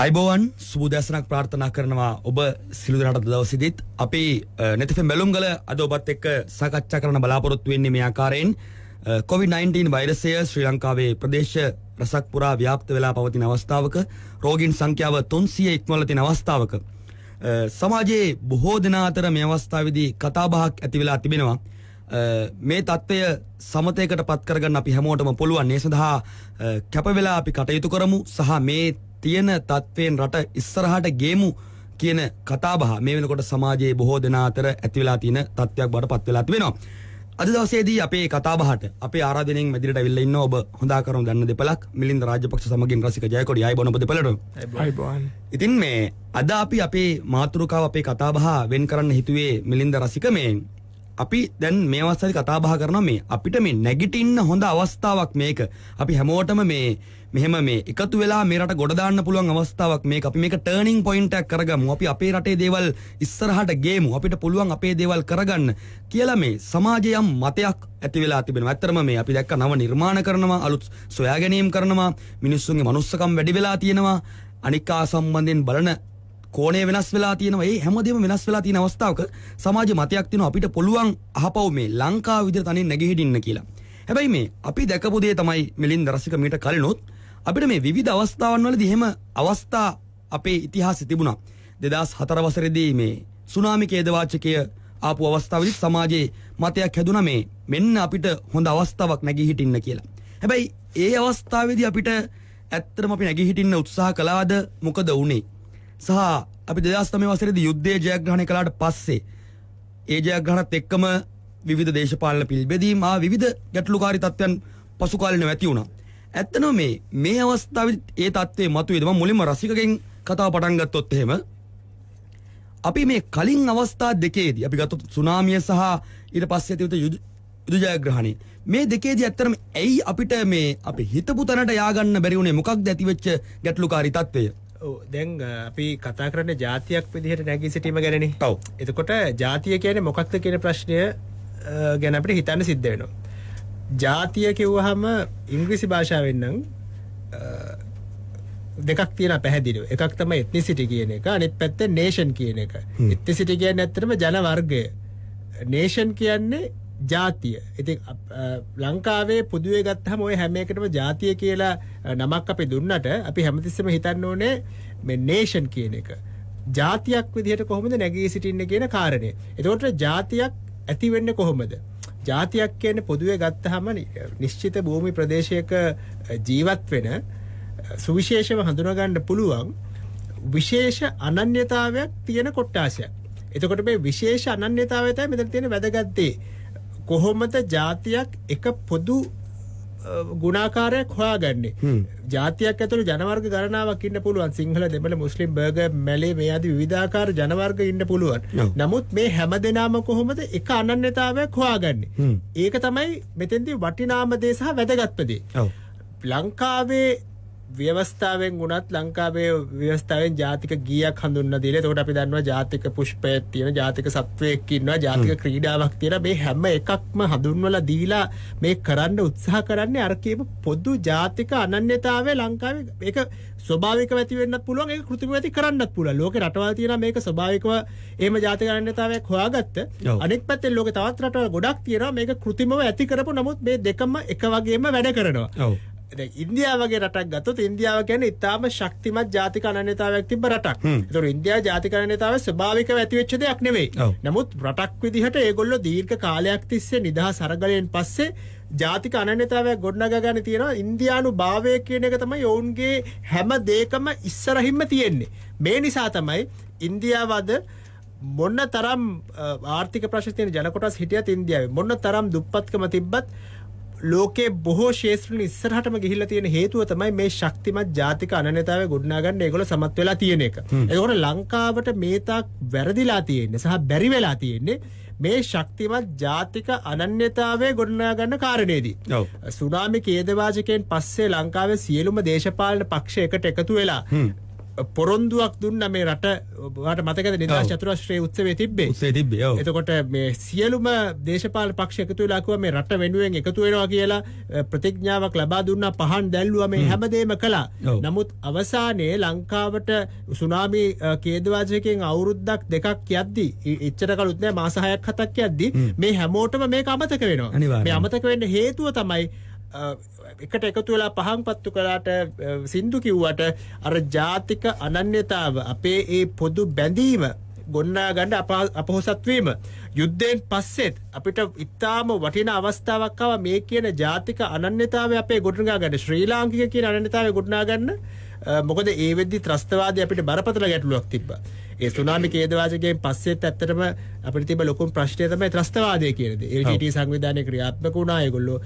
අයිබෝවන් සුබදැසනක් ප්‍රාර්ථනා කරනවා ඔබ සිළු දෙනාට දවසේදීත් අපි නැතිෆෙම් බැලුම්ගල අද ඔබත් එක්ක සාකච්ඡා කරන්න බලාපොරොත්තු වෙන්නේ මේ ආකාරයෙන් COVID-19 වෛරසය ශ්‍රී ලංකාවේ ප්‍රදේශ රසක් පුරා ව්‍යාප්ත වෙලා පවතින අවස්ථාවක රෝගීන් සංඛ්‍යාව 300 ඉක්මවලා තියෙන අවස්ථාවක සමාජයේ බොහෝ දෙනා අතර මේ අවස්ථාවේදී කතාබහක් ඇති වෙලා තිබෙනවා. මේ தත්ත්වය සමතයකට පත් කරගන්න අපි හැමෝටම පුළුවන්. ඒ සඳහා කැප වෙලා අපි කටයුතු කරමු සහ මේ තියෙන තත්ත්වයෙන් රට ඉස්සරහට ගේමු කියන කතාබහ මේ වෙනකොට සමාජයේ බොහෝ දෙනා අතර ඇති වෙලා තියෙන තත්ත්වයක් බවට පත් වෙලා තිබෙනවා. අද දවසේදී අපේ කතාබහට අපේ ආරාධනෙන් මැදිරියට අවිල්ලා ඉන්න ඔබ හොඳා කරුණු දන්න දෙපළක් මිලින්ද රාජපක්ෂ සමගින් රසික ජයකොඩි ආයිබෝන ඔබ දෙපළට. ආයිබෝන්. ඉතින් මේ අද අපි අපේ මාතෘකාව අපේ කතාබහ වෙන් කරන්න හිතුවේ මිලින්ද රසික මේ අපි දැන් මේ අවස්ථාවේ කතා බහ කරනවා මේ අපිට මේ නැගිටින්න හොඳ අවස්ථාවක් මේක. අපි හැමෝටම මෙහෙම මේ එකතු වෙලා මේ රට ගොඩ දාන්න පුළුවන් අවස්ථාවක් මේක. අපි මේක ටර්නින් පොයින්ට් එකක් කරගමු. අපි අපේ රටේ දේවල් ඉස්සරහට ගේමු. අපිට පුළුවන් අපේ දේවල් කරගන්න කියලා මේ සමාජයේ යම් මතයක් ඇති වෙලා තිබෙනවා. ඇත්තටම මේ අපි දැක්ක නව නිර්මාණ කරනවා, අලුත් සොයා ගැනීම කරනවා, මිනිස්සුන්ගේ මනුස්සකම් වැඩි වෙලා තියෙනවා. අනික් සම්බන්ධයෙන් බලන කෝණය වෙනස් වෙලා තියෙනවා. ඒ හැමදේම වෙනස් වෙලා තියෙන අවස්ථාවක සමාජ මතයක් තියෙනවා අපිට පුළුවන් අහපව් මේ ලංකාව විදිහට තනින් නැගිටින්න කියලා. හැබැයි මේ අපි දැකපු දේ තමයි මිලින්ද රසික මීට කලිනුත් අපිට මේ විවිධ අවස්ථාවන් වලදී එහෙම අවස්ථා අපේ ඉතිහාසෙ තිබුණා. 2004 වසරේදී මේ සුනාමි ඛේදවාචකය ආපු අවස්ථාවේදී සමාජයේ මතයක් හැදුනා මේ මෙන්න අපිට හොඳ අවස්ථාවක් නැගී හිටින්න කියලා. හැබැයි ඒ අවස්ථාවේදී අපිට ඇත්තටම අපි නැගී හිටින්න උත්සාහ කළාද මොකද වුනේ? සහ අපි 2009 වසරේදී යුද්ධයේ ජයග්‍රහණය කළාට පස්සේ ඒ ජයග්‍රහණත් එක්කම විවිධ දේශපාලන පිළිබෙදීම් විවිධ ගැටලුකාරී තත්ත්වයන් පසු කාලිනව ඇති වුණා. ඇත්තනම මේ අවස්ථාවේදී ඒ තත්ත්වයේ මතුවේද මම මුලින්ම රසිකගෙන් කතාව පටන් ගත්තොත් එහෙම අපි මේ කලින් අවස්ථා දෙකේදී අපි ගත්තොත් සුනාමිය සහ ඊට පස්සේ තිබුණු යුද ජයග්‍රහණය මේ දෙකේදී ඇත්තටම ඇයි අපිට මේ අපි හිතපු තැනට ය아가න්න බැරි වුණේ? මොකක්ද ඇතිවෙච්ච ගැටලුකාරී තත්ත්වය? දැන් අපි කතා කරන්නේ ජාතියක් විදිහට නැගී සිටීම ගැනනේ. ඔව්. එතකොට ජාතිය කියන්නේ මොකක්ද කියන ප්‍රශ්නය ගැන අපිට හිතන්න සිද්ධ වෙනවා. ජාතිය කිව්වහම ඉංග්‍රීසි භාෂාවෙන් නම් දෙකක් තියෙනවා පැහැදිලිව. එකක් තමයි එත්නිසිටි කියන එක, අනිත් පැත්තේ නේෂන් කියන එක. එත්නිසිටි කියන්නේ ඇත්තටම ජන වර්ගය. නේෂන් කියන්නේ ජාතිය. ඉතින් ලංකාවේ පොදුවේ ගත්තහම ඔය හැම එකටම ජාතිය කියලා නමක් අපි දුන්නට අපි හැමතිස්සෙම හිතන්න ඕනේ මේ නේෂන් කියන එක. ජාතියක් විදිහට කොහොමද නැගී සිටින්නේ කියන කාරණය. එතකොට ජාතියක් ඇති වෙන්නේ කොහොමද? ජාතියක් කියන්නේ පොදුවේ ගත්තහම නිශ්චිත භූමි ප්‍රදේශයක ජීවත් වෙන සුවිශේෂව හඳුනා ගන්න පුළුවන් විශේෂ අනන්‍යතාවයක් තියෙන කොට්ටාසයක්. එතකොට මේ විශේෂ අනන්‍යතාවය තමයි මෙතන තියෙන වැදගත් දේ. කොහොමද ජාතියක් එක පොදු ගුණාකාරයක් හොයාගන්නේ? ජාතියක් ඇතුළේ ජනවර්ග ගණනාවක් ඉන්න පුළුවන්. සිංහල, දෙමළ, මුස්ලිම්, බර්ගර්, මැලේ මේ ආදී විවිධාකාර ජනවර්ග ඉන්න පුළුවන්. නමුත් මේ හැමදෙනාම කොහොමද එක අනන්‍යතාවයක් හොයාගන්නේ? ඒක තමයි මෙතෙන්දී වටිනාම දේ සහ වැදගත්ම දේ. ලංකාවේ ව්‍යවස්ථාවෙන් ගුණත් ලංකාවේ ව්‍යවස්ථාවෙන් ජාතික ගීයක් හඳුන්වලා දීලා. එතකොට අපි දන්නවා ජාතික පුෂ්පයක් තියෙන, ජාතික සත්වයක් ඉන්නවා, ජාතික ක්‍රීඩාවක් තියෙන. මේ හැම එකක්ම හඳුන්වලා දීලා මේ කරන්න උත්සාහ කරන්නේ අර කියපු පොදු ජාතික අනන්‍යතාවය ලංකාවේ ඒක ස්වභාවිකව ඇති වෙන්නත් පුළුවන්, ඒක කෘත්‍රිමව ඇති කරන්නත් පුළුවන්. ලෝකේ රටවල් තියෙනවා මේක ස්වභාවිකව එහෙම ජාතික අනන්‍යතාවයක් හොයාගත්ත. අනෙක් පැත්තෙන් ලෝකේ තවත් රටවල් ගොඩක් තියෙනවා මේක කෘත්‍රිමව ඇති කරපු, නමුත් මේ දෙකම එක වගේම වැඩ කරනවා. දැන් ඉන්දියාව වගේ රටක් ගත්තොත් ඉන්දියාව කියන්නේ ඉතාම ශක්තිමත් ජාතික අනන්‍යතාවයක් තිබ්බ රටක්. ඒතකොට ඉන්දියාවේ ජාතික අනන්‍යතාවය ස්වභාවිකව ඇති වෙච්ච දෙයක් නෙවෙයි. නමුත් රටක් විදිහට ඒගොල්ලෝ දීර්ඝ කාලයක් තිස්සේ නිදහස් අරගලයෙන් පස්සේ ජාතික අනන්‍යතාවයක් ගොඩනගා ගන්න තියෙනවා. ඉන්දියානු භාවය කියන එක තමයි ඔවුන්ගේ හැම දෙයකම ඉස්සරහින්ම තියෙන්නේ. මේ නිසා තමයි ඉන්දියාව අද මොන තරම් ආර්ථික ප්‍රශ්න තියෙන ජන කොටස් හිටියත් ඉන්දියාවේ මොන තරම් දුප්පත්කම තිබ්බත් ලෝකේ බොහෝ ශේෂ්ත්‍රණ ඉස්සරහටම ගිහිල්ලා තියෙන හේතුව තමයි මේ ශක්තිමත් ජාතික අනන්‍යතාවය ගොඩනගා ගන්න ඒගොල්ලෝ සමත් වෙලා තියෙන එක. ඒකෝර ලංකාවට මේ තාක් වැරදිලා තියෙන්නේ සහ බැරි වෙලා තියෙන්නේ මේ ශක්තිමත් ජාතික අනන්‍යතාවය ගොඩනගා ගන්න කාරණේදී. සුනාමි ඛේදවාචකයෙන් පස්සේ ලංකාවේ සියලුම දේශපාලන පක්ෂ එකට එකතු වෙලා පොරොන්දුවක් දුන්න මේ රට වාට මතකද නිදහස් චතුරස්‍රයේ උත්සවයේ තිබ්බේ. උත්සවයේ තිබ්බේ. ඔව්. එතකොට මේ සියලුම දේශපාලන පක්ෂ එකතු වෙලා කිව්වා මේ රට වෙනුවෙන් එකතු වෙනවා කියලා ප්‍රතිඥාවක් ලබා දුන්නා, පහන් දැල්ලුවා, මේ හැමදේම කළා. නමුත් අවසානයේ ලංකාවට සුනාමි ඛේදවාචකයෙන් අවුරුද්දක් දෙකක් යද්දි, එච්චර කලුත් නෑ, මාස 6ක් 7ක් යද්දි මේ හැමෝටම මේක අමතක වෙනවා. මේ අමතක වෙන්න හේතුව තමයි එකට එකතු වෙලා පහන් පත්තු කළාට, සින්දු කිව්වට අර ජාතික අනන්‍යතාව, අපේ ඒ පොදු බැඳීම ගොන්නා ගන්න අපොහොසත් වීම, යුද්ධයෙන් පස්සෙත් අපිට ඉතාම වටිනා අවස්ථාවක් ආවා මේ කියන ජාතික අනන්‍යතාවය අපේ ගොඩනගා ගන්න, ශ්‍රී ලාංකික කියන අනන්‍යතාවය ගොඩනගා ගන්න. මොකද ඒ වෙද්දි ත්‍රස්තවාදී අපිට බරපතල ගැටලුවක් තිබ්බා. ඒ සුනාමි ඛේදවාචකයෙන් පස්සෙත් ඇත්තටම අපිට තිබ්බ ලොකුම ප්‍රශ්නය තමයි ත්‍රස්තවාදය කියන දේ. LTT සංවිධානය ක්‍රියාත්මක වුණා. ඒගොල්ලෝ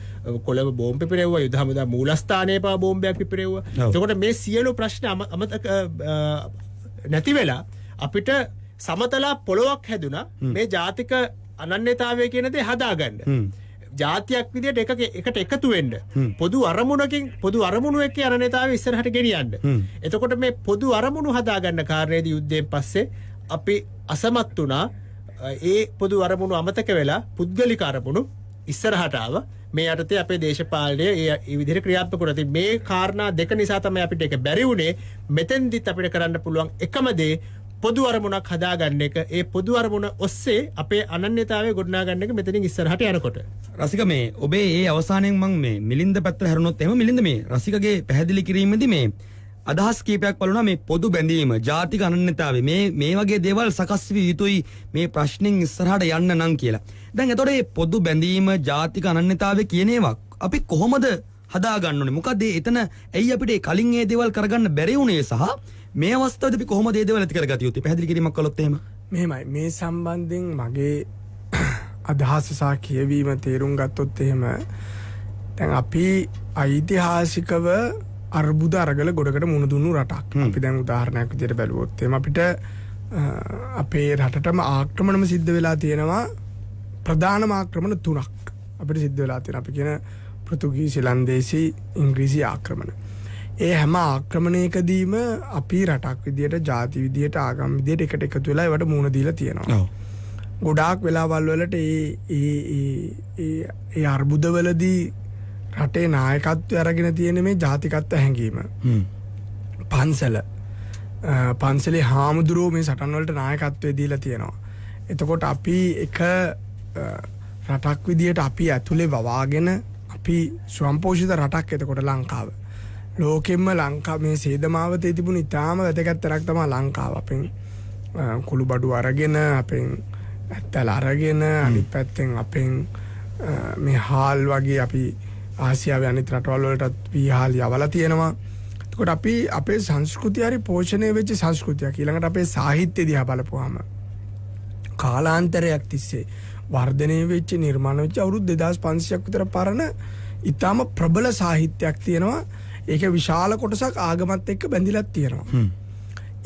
කොළඹ බෝම්බ පිපිරෙව්වා, යුද හමුදා මූලස්ථානයේ පවා බෝම්බයක් පිපිරෙව්වා. එතකොට මේ සියලු ප්‍රශ්න අමතක නැති වෙලා අපිට සමතලා පොළොවක් හැදුනා මේ ජාතික අනන්‍යතාවය කියන දේ හදාගන්න. ජාතියක් විදියට එකට එකතු වෙන්න, පොදු අරමුණු එක්ක අනන්‍යතාවය ඉස්සරහට ගෙනියන්න. එතකොට මේ පොදු අරමුණු හදාගන්න කාරණේදී යුද්ධයෙන් පස්සේ අපි අසමත් වුණා. ඒ පොදු අරමුණු අමතක වෙලා පුද්ගලික අරමුණු ඉස්සරහට ආවා. මේ යටතේ අපේ දේශපාලනය ඒ විදිහට ක්‍රියාත්මක වුණා. ඉතින් මේ කාරණා දෙක නිසා තමයි අපිට ඒක බැරි වුණේ. මෙතෙන්දිත් අපිට කරන්න පුළුවන් එකම දේ පොදු අරමුණක් හදාගන්න එක. ඒ පොදු අරමුණ ඔස්සේ අපේ අනන්‍යතාවය ගොඩනගා ගන්න එක මෙතනින් ඉස්සරහට යනකොට. රසික, මේ ඔබේ ඒ අවසානයෙන් මම මේ මිලින්ද පැත්තට හැරුණොත් එහෙම, මිලින්ද මේ රසිකගේ පැහැදිලි කිරීමේදී මේ අදහස් කීපයක් වළුණා. මේ පොදු බැඳීම, ජාතික අනන්‍යතාවය, මේ වගේ දේවල් සකස් විය යුතුයි මේ ප්‍රශ්نين ඉස්සරහට යන්න නම් කියලා. දැන් එතකොට මේ පොදු බැඳීම, ජාතික අනන්‍යතාවය කියන ඒවා අපි කොහොමද හදාගන්න ඕනේ? මොකද එතන ඇයි අපිට කලින් ඒ දේවල් කරගන්න බැරි වුණේ, සහ මේ අවස්ථාවේදී අපි කොහොමද ඒ දේවල් ඇති කරගatiya යුත්තේ? පැහැදිලි කිරීමක් කළොත් එහෙම. මෙහෙමයි, මේ සම්බන්ධයෙන් මගේ අදහස සහ කියවීම තේරුම් ගත්තොත් එහෙම, දැන් අපි ඓතිහාසිකව අර්බුද අරගල ගොඩකට මුණ දුන්නු රටක්. අපි දැන් උදාහරණයක් විදිහට බැලුවොත් එහෙම අපිට අපේ රටටම ආක්‍රමණම සිද්ධ වෙලා තියෙනවා. ප්‍රධානම ආක්‍රමණ 3ක් අපිට සිද්ධ වෙලා තියෙනවා. අපි කියන පෘතුගීසි, ලන්දේසි, ඉංග්‍රීසි ආක්‍රමණ. ඒ හැම ආක්‍රමණයකදීම අපි රටක් විදියට, ජාති විදියට, ආගම් විදියට එකට එකතු වෙලා ඒවට මුහුණ දීලා තියෙනවා. ගොඩාක් වෙලාවල් වලට ඒ අර්බුදවලදී රටේ නායකත්වය අරගෙන තියෙන මේ ජාතිකත්ව හැඟීම. පන්සලේ හාමුදුරුවෝ මේ සටන් වලට නායකත්වය දීලා තියෙනවා. එතකොට අපි එක රටක් විදියට අපි ඇතුලේ වවාගෙන අපි ස්වයංපෝෂිත රටක්. එතකොට ලංකාව ලෝකෙම්ම මේ සේදමාවතේ තිබුණ ඉතාම වැදගත් තැනක් තමයි ලංකාව. අපෙන් කුළු බඩු අරගෙන, අපෙන් ඇත්තල අරගෙන, අනිත් පැත්තෙන් අපෙන් මේ හාල් වගේ අපි ආසියාවේ අනිත් රටවල් වලටත් වීහාල් යවලා තියෙනවා. එතකොට අපි අපේ සංස්කෘතිය හරි පෝෂණය වෙච්ච සංස්කෘතියක්. ඊළඟට අපේ සාහිත්‍ය දිහා බලපුවාම කාලාන්තරයක් තිස්සේ වර්ධනය වෙච්ච, නිර්මාණ වෙච්ච අවුරුදු 2500ක් විතර පරණ ඉතාම ප්‍රබල සාහිත්‍යයක් තියෙනවා. ඒක විශාල කොටසක් ආගමත් එක්ක බැඳිලත් තියෙනවා.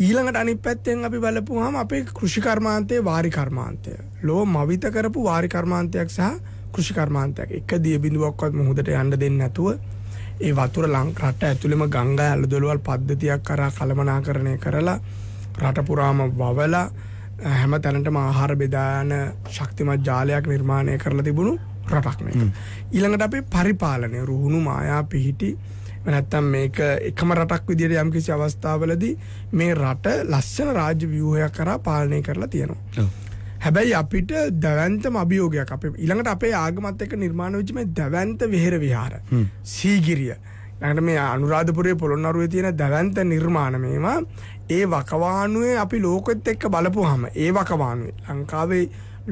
ඊළඟට අනිත් පැත්තෙන් අපි බලපුවාම අපේ කෘෂි කර්මාන්තයේ වාරි කර්මාන්තය, ලෝ මවිත කරපු වාරි කර්මාන්තයක් සහ කෘෂි කර්මාන්තයක් එක දිය බිඳුවක්වත් මුහුදට යන්න දෙන්නේ නැතුව ඒ වතුර රට ඇතුළෙම ගංගා ඇලදොලවල් පද්ධතියක් කරා කළමනාකරණය කරලා රට පුරාම වවලා හැම තැනටම ආහාර බෙදාන ශක්තිමත් ජාලයක් නිර්මාණය කරලා තිබුණු රටක් මේක. ඊළඟට අපේ පරිපාලනය රුහුණු මායා පිහිටි, නැත්තම් මේක එකම රටක් විදිහට යම්කිසි අවස්ථාවලදී මේ රට ලස්සන රාජ්‍ය ව්‍යුහයක් කරා පාලනය කරලා තියෙනවා. හැබැයි අපිට දැවැන්තම අභියෝගයක් අපේ ඊළඟට අපේ ආගමත් එක්ක නිර්මාණය වෙච්ච මේ දැවැන්ත විහෙර විහාර, සීගිරිය, ඊළඟට මේ අනුරාධපුරයේ පොළොන්නරුවේ තියෙන දැවැන්ත නිර්මාණ, මේවා ඒ වකවානුවේ අපි ලෝකෙත් එක්ක බලපුවාම ඒ වකවානුවේ ලංකාවේ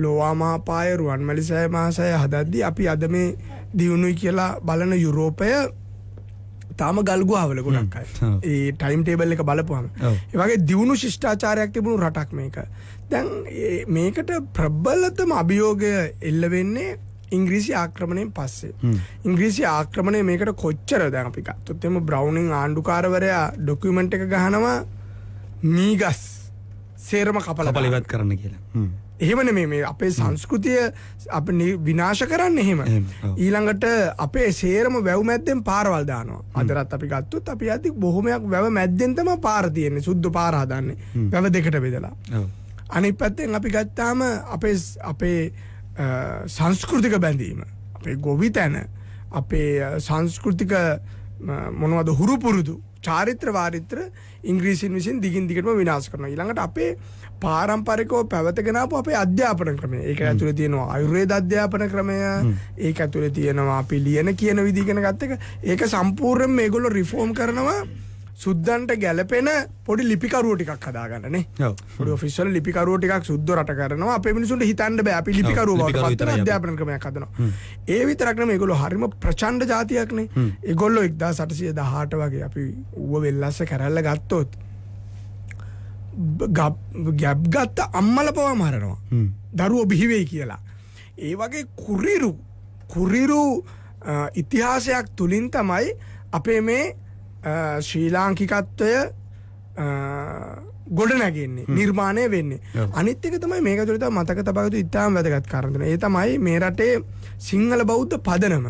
ලෝවාමාපාය, රුවන්මැලිසෑය මහසෑය හදද්දී අපි අද මේ දියුණුයි කියලා බලන යුරෝපය තාම ගල්ගුවාවල ගොඩක් අය. ඒ ටයිම් ටේබල් එක බලපුවාම ඒ වගේ දියුණු ශිෂ්ටාචාරයක් තිබුණු රටක් මේක. දැන් මේකට ප්‍රබලතම අභියෝගය එල්ල වෙන්නේ ඉංග්‍රීසි ආක්‍රමණයෙන් පස්සේ. ඉංග්‍රීසි ආක්‍රමණය මේකට කොච්චර, දැන් අපි ගත්තොත් එම බ්‍රවුනින් ආණ්ඩුකාරවරයා ඩොකියුමන්ට් එක ගහනවා මීගස් සේරම කපලා ඉවත් කරන්න කියලා. එහෙමනේ මේ අපේ සංස්කෘතිය අප විනාශ කරන්න එහෙම. ඊළඟට අපේ සේරම වැව් මැද්දෙන් පාරවල් දානවා. අදටත් අපි ගත්තොත් අපි යද්දි බොහොමයක් වැව මැද්දෙන් තමයි පාර තියෙන්නේ. සුද්ධ පාර හදන්නේ. වැව දෙකට බෙදලා. අනිත් පැත්තෙන් අපි ගත්තාම අපේ සංස්කෘතික බැඳීම, අපේ ගොවිතැන, අපේ සංස්කෘතික මොනවද හුරු පුරුදු චාරිත්‍ර වාරිත්‍ර ඉංග්‍රීසින් විසින් දිගින් දිගටම විනාශ කරනවා. ඊළඟට අපේ පාරම්පරිකව පැවතගෙන ආපු අපේ අධ්‍යාපන ක්‍රමය. ඒක ඇතුලේ තියෙනවා ආයුර්වේද අධ්‍යාපන ක්‍රමය. ඒක ඇතුලේ තියෙනවා අපි ලියන කියන විදිහ ඉගෙන ගත්ත එක. ඒක සම්පූර්ණයෙන් මේගොල්ලෝ රිෆෝම් කරනවා. සුද්දන්ට ගැලපෙන පොඩි ලිපිකරුවෝ ටිකක් හදාගන්න නේ. පොඩි ඔෆිෂල් ලිපිකරුවෝ ටිකක් සුද්දෝ රට කරනවා. අපේ මිනිසුන්ට හිතන්න බෑ අපි ලිපිකරුවෝ බවට පත් වෙන අධ්‍යාපන ක්‍රමයක් හදනවා. ඒ විතරක් නෙමෙයි මේගොල්ලෝ හරිම ප්‍රචණ්ඩ જાතියක් නේ. ඒගොල්ලෝ 1818 වගේ අපි ඌව වෙල්ලස්ස කැරල්ල ගත්තොත් ගැබ් ගත්ත අම්මල පවා මරනවා. දරුවෝ බිහි වෙයි කියලා. ඒ වගේ කුරිරු ඉතිහාසයක් තුලින් තමයි අපේ මේ ශ්‍රී ලාංකිකත්වය ගොඩ නැගෙන්නේ නිර්මාණය වෙන්නේ. අනිත් එක තමයි මේක තුළ තමයි මතක තබා ගන්න ඉතාම වැදගත් කාරණා. ඒ තමයි මේ රටේ සිංහල බෞද්ධ පදනම.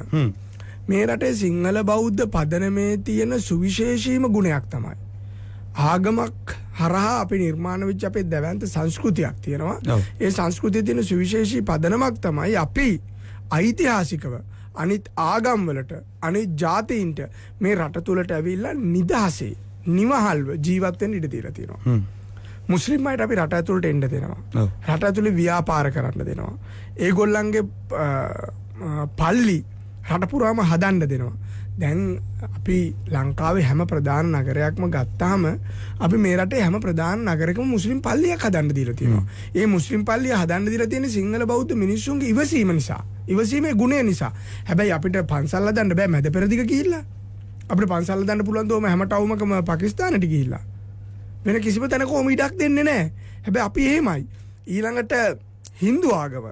මේ රටේ සිංහල බෞද්ධ පදනමේ තියෙන සුවිශේෂීම ගුණයක් තමයි ආගමක් හරහා අපි නිර්මාණ වෙච්ච අපේ දැවැන්ත සංස්කෘතියක් තියෙනවා. ඒ සංස්කෘතියේ තියෙන සුවිශේෂී පදනමක් තමයි අපි ඓතිහාසිකව අනිත් ආගම් වලට අනිත් ජාතීන්ට මේ රට තුලට ඇවිල්ලා නිදහසේ නිවහල්ව ජීවත් වෙන්න ඉඩ දීලා තියෙනවා. මුස්ලිම් අයට අපි රට ඇතුළට එන්න දෙනවා. රට ඇතුලේ ව්‍යාපාර කරන්න දෙනවා. ඒගොල්ලන්ගේ පල්ලි රට පුරාම හදන්න දෙනවා. දැන් අපි ලංකාවේ හැම ප්‍රධාන නගරයක්ම ගත්තාම අපි මේ රටේ හැම ප්‍රධාන නගරයකම මුස්ලිම් පල්ලියක් හදන්න දීලා තියෙනවා. ඒ මුස්ලිම් පල්ලිය හදන්න දීලා තියෙන්නේ සිංහල බෞද්ධ මිනිස්සුන්ගේ ඉවසීම නිසා. ඉවසීමේ ගුණය නිසා. හැබැයි අපිට පන්සල් හදන්න බෑ මැද පෙරදිග ගිහිල්ලා. අපිට පන්සල් හදන්න පුළුවන් දෝම හැම ටවුමකම පාකිස්තානට ගිහිල්ලා. වෙන කිසිම තැනක ඔම ඉඩක් දෙන්නේ නැහැ. හැබැයි අපි එහෙමයි. ඊළඟට Hindu ආගම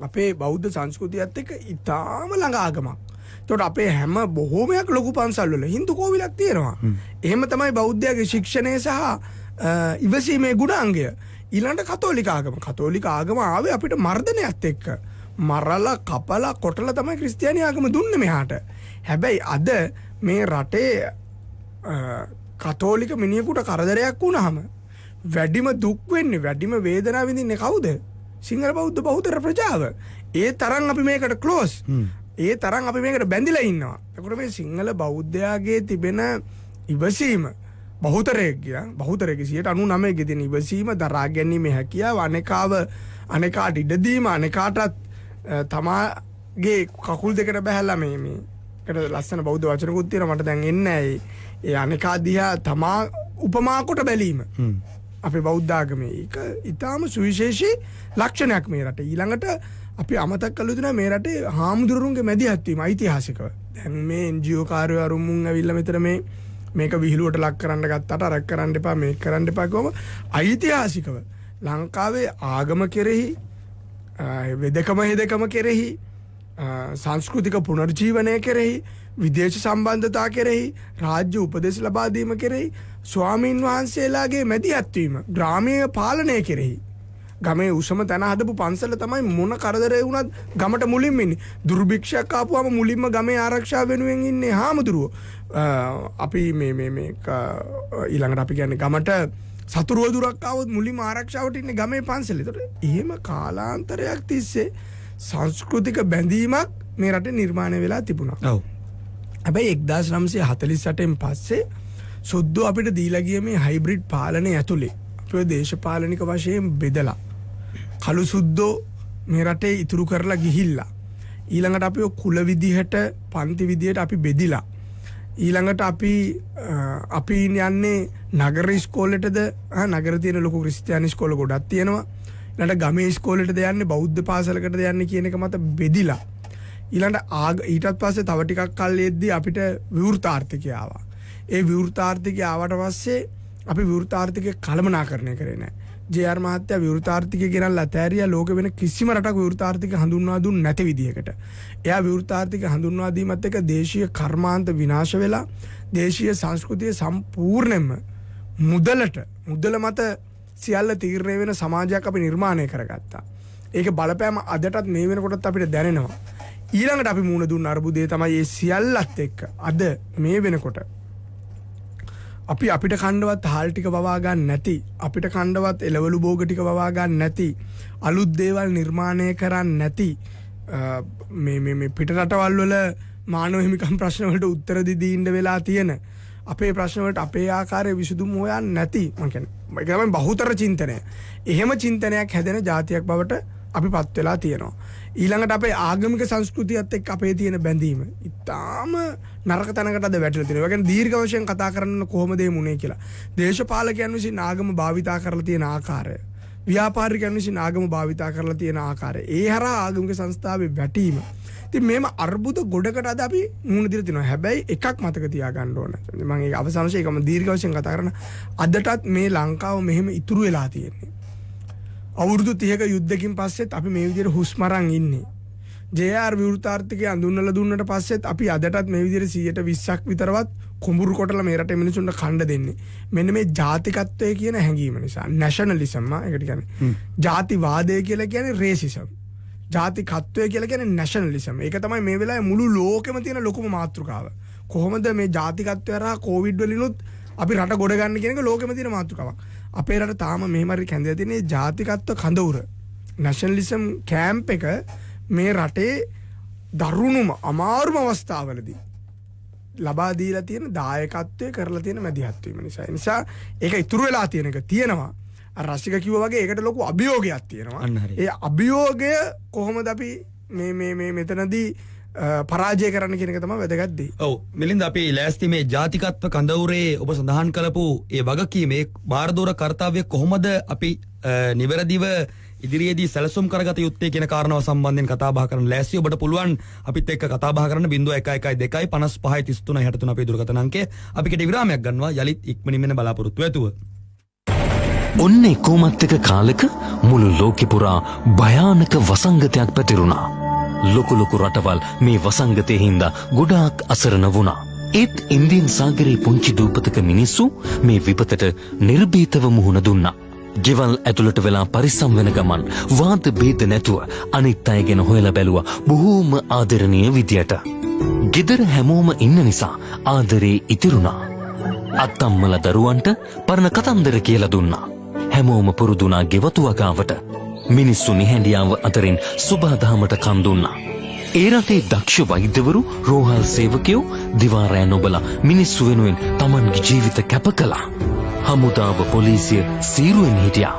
අපේ බෞද්ධ සංස්කෘතියත් එක්ක ඉතාම ළඟ ආගමක්. ඒකට අපේ හැම බොහෝමයක් ලොකු පන්සල් වල Hindu කෝවිලක් තියෙනවා. එහෙම තමයි බෞද්ධයාගේ ශික්ෂණය සහ ඉවසීමේ ගුණාංගය. ඊළඟට කතෝලික ආගම. කතෝලික ආගම ආවේ අපිට මර්ධනයත් එක්ක. මරලා කපලා කොටලා තමයි ක්‍රිස්තියානි ආගම දුන්නේ මෙහාට. හැබැයි අද මේ රටේ කතෝලික මිනිහෙකුට කරදරයක් වුණාම වැඩිම දුක් වෙන්නේ වැඩිම වේදනාව විඳින්නේ කවුද? සිංහල බෞද්ධ බහුතර ප්‍රජාව. ඒ තරම් අපි මේකට ක්ලෝස්. ඒ තරම් අපි මේකට බැඳිලා ඉන්නවා. ඒකට මේ සිංහල බෞද්ධයාගේ තිබෙන ඉවසීම බහුතරයේ 99% ගේ තියෙන ඉවසීම දරා ගැනීමේ හැකියාව අනේකාට ඉඩ දීම අනේකාටත් තමාගේ කකුල් දෙකට බැහැලා මේකට ලස්සන බෞද්ධ වචනකුත් තියෙනවා මට දැන් එන්නේ ඒ අනේකා දිහා තමා උපමා කොට බැලීම අපේ බෞද්ධ ආගමේ ඒක ඊටාම සුවිශේෂී ලක්ෂණයක් මේ රටේ. ඊළඟට අපි අමතක කළ යුතු මේ රටේ හාමුදුරුවන්ගේ මැදිහත් වීම ඓතිහාසිකව. දැන් මේ NGO කාර්යය අරුමුන් ඇවිල්ලා මෙතන මේක විහිළුවට ලක් කරන්න ගත්තාට අරක් කරන්න එපා මේක කරන්න එපා කොහොම ඓතිහාසිකව ලංකාවේ ආගම කෙරෙහි වෙදකම හෙදකම කෙරෙහි සංස්කෘතික පුනර්ජීවනය කෙරෙහි විදේශ සම්බන්ධතා කෙරෙහි රාජ්‍ය උපදෙස් ලබා දීම කෙරෙහි ස්වාමීන් වහන්සේලාගේ මැදිහත් වීම ග්‍රාමීය පාලනය කෙරෙහි ගමේ උසම තැන හදපු පන්සල තමයි මොන කරදරේ වුණත් ගමට මුලින්ම ඉන්නේ. දුර්භික්ෂයක් ආපුවම මුලින්ම ගමේ ආරක්ෂාව වෙනුවෙන් ඉන්නේ හාමුදුරුවෝ. අපි ඊළඟට අපි කියන්නේ ගමට සතුරුව දුරක් ආවොත් මුලින්ම ආරක්ෂාවට ඉන්නේ ගමේ පන්සලේ. ඒතකොට එහෙම කාලාන්තරයක් තිස්සේ සංස්කෘතික බැඳීමක් මේ රටේ නිර්මාණය වෙලා තිබුණා. ඔව්. හැබැයි 1948න් පස්සේ සුද්ධෝ අපිට දීලා ගිය මේ හයිබ්‍රිඩ් පාලනය ඇතුලේ අපේ දේශපාලනික වශයෙන් බෙදලා කළු සුද්දෝ මේ රටේ ඉතුරු කරලා ගිහිල්ලා ඊළඟට අපි කුල විදිහට පන්ති විදිහට අපි බෙදිලා ඊළඟට අපි යන්නේ නගර ඉස්කෝලේටද නගර තියෙන ලොකු ක්‍රිස්තියානි ඉස්කෝල ගොඩක් තියෙනවා ඊළඟට ගමේ ඉස්කෝලේටද යන්නේ බෞද්ධ පාසලකටද යන්නේ කියන එක මත බෙදිලා ඊළඟට ඊටත් පස්සේ තව ටිකක් කල් එද්දී අපිට විවෘතාර්ථිකය ආවා. ඒ විවෘතාර්ථිකය ආවට පස්සේ අපි විවෘතාර්ථිකය කළමනාකරණය කරේ නැහැ. ජේ.ආර් මහත්තයා විවෘතාර්ථිකය ගෙනල්ලා ඇතෑරියා ලෝකෙ වෙන කිසිම රටක විවෘතාර්ථිකය හඳුන්වා දුන්නේ නැති විදිහකට. එයා විවෘතාර්ථිකය හඳුන්වා දීමත් එක්ක දේශීය කර්මාන්ත විනාශ වෙලා දේශීය සංස්කෘතිය සම්පූර්ණයෙන්ම මුදල මත සියල්ල තීරණය වෙන සමාජයක් අපි නිර්මාණය කරගත්තා. ඒක බලපෑම අදටත් මේ වෙනකොටත් අපිට දැනෙනවා. ඊළඟට අපි මුණ දුන්න අර්බුදය තමයි මේ සියල්ලත් එක්ක අද මේ වෙනකොට අපි අපිට කණ්ඩවත් හාල් ටික වවා ගන්න නැති, අපිට කණ්ඩවත් එළවලු භෝග ටික වවා ගන්න නැති, අලුත් දේවල් නිර්මාණය කරන්න නැති, මේ පිට රටවල් වල මානව හිමිකම් ප්‍රශ්න වලට උත්තර දී ඉන්න වෙලා තියෙන, අපේ ප්‍රශ්න වලට අපේ ආකාරයේ විසඳුම් හොයන්න නැති, මම කියන්නේ ඒක තමයි බහුතර චින්තනය. එහෙම චින්තනයක් හැදෙන ජාතියක් බවට අපිපත් වෙලා තියෙනවා. ඊළඟට අපේ ආගමික සංස්කෘතියත් එක්ක අපේ තියෙන බැඳීම ඉතාම නරක තැනකට අද වැටිලා තියෙනවා. ඒ කියන්නේ දීර්ඝ වශයෙන් කතා කරන්න කොහොමද මේ මුනේ කියලා. දේශපාලකයන් විසින් ආගම භාවිතා කරලා තියෙන ආකාරය, ව්‍යාපාරිකයන් විසින් ආගම භාවිතා කරලා තියෙන ආකාරය, ඒ හරහා ආගමික සංස්ථාවේ වැටීම. ඉතින් මේම අර්බුද ගොඩකට අද අපි මුහුණ දීලා තිනවා. හැබැයි එකක් මතක තියාගන්න ඕන. මම ඒක අවසානයේ ඒකම දීර්ඝ වශයෙන් කතා කරන අදටත් මේ ලංකාව මෙහෙම ඉතුරු වෙලා තියෙන්නේ. අවුරුදු 30ක යුද්ධකින් පස්සෙත් අපි මේ විදිහට හුස්ම අරන් ඉන්නේ. JR විවෘතාර්ථිකය අඳුන්වලා දුන්නට පස්සෙත් අපි අදටත් මේ විදිහට 120ක් විතරවත් කුඹුරු කොටලා මේ රටේ මිනිසුන්ට කණ්ඩ දෙන්නේ. මෙන්න මේ ජාතිකත්වය කියන හැඟීම නිසා. නැෂනලිසම් ඒකට කියන්නේ. ජාතිවාදය කියලා කියන්නේ රේසිසම්. ජාතිකත්වය කියලා කියන්නේ නැෂනලිසම්. ඒක තමයි මේ වෙලාවේ මුළු ලෝකෙම තියෙන ලොකුම මාතෘකාව. කොහොමද මේ ජාතිකත්වය හරහා කොවිඩ් වලිනුත් අපි රට ගොඩ ගන්න කියන එක ලෝකෙම තියෙන මාතෘකාවක්. අපේ රට තාම මෙහෙම හරි කැඳලා තියෙන ජාතිකත්ව කඳවුර නැෂනලිසම් කැම්ප් එක මේ රටේ දරුණුම අමාරුම අවස්ථාවලදී ලබා දීලා තියෙන දායකත්වය කරලා තියෙන මැදිහත් වීම නිසා. ඒ නිසා ඒක ඉතුරු වෙලා තියෙන එක තියෙනවා. අර රසික කිව්වා වගේ ඒකට ලොකු අභියෝගයක් තියෙනවා. ඒ අභියෝගය කොහොමද අපි මේ මෙතනදී පරාජය කරන්න කියන එක තමයි වැදගත් දේ. ඔව් මිලින්ද අපි ලෑස්ති මේ ජාතිකත්ව කඳවුරේ ඔබ සඳහන් කළපු ඒ වගකීමේ බාරදෝර කර්තව්‍ය කොහොමද අපි නිවැරදිව ඉදිරියේදී සැලසුම් කරගත යුත්තේ කියන කාරණාව සම්බන්ධයෙන් කතා බහ කරන්න ලෑස්ති. ඔබට පුළුවන් අපිත් එක්ක කතා බහ කරන්න 0112 55 33 63 අපේ දුරකථන අංකය. අපි කෙටි විරාමයක් ගන්නවා. යලිත් ඉක්මනින් මෙන්න බලාපොරොත්තු වෙතුව. ඔන්නේ කොමත් එක කාලෙක මුළු ලෝකෙ පුරා භයානක වසංගතයක් පැතිරුණා. ලොකු රටවල් මේ වසංගතයේ හින්දා ගොඩාක් අසරණ වුණා. ඒත් ඉන්දියන් සාගරයේ පුංචි දූපතක මිනිස්සු මේ විපතට නිර්භීතව මුහුණ දුන්නා. ගෙවල් ඇතුළට වෙලා පරිස්සම් වෙන ගමන් වාද බේද නැතුව අනිත් අය ගැන හොයලා බැලුවා බොහෝම ආදරණීය විදියට. ගෙදර හැමෝම ඉන්න නිසා ආදරේ ඉතිරුණා. අත්තම්මලා දරුවන්ට පරණ කතන්දර කියලා දුන්නා. හැමෝම පුරුදුනා ගෙවතු වගාවට. මිනිස්සු නිහැඬියාව අතරින් සුබාදහමට කන් දුන්නා. ඒ රටේ දක්ෂ වෛද්‍යවරු, රෝහල් සේවකයෝ දිවා රෑ නොබලා මිනිස්සු වෙනුවෙන් තමන්ගේ ජීවිත කැප කළා. හමුදාව පොලිසිය සීරුවෙන් හිටියා.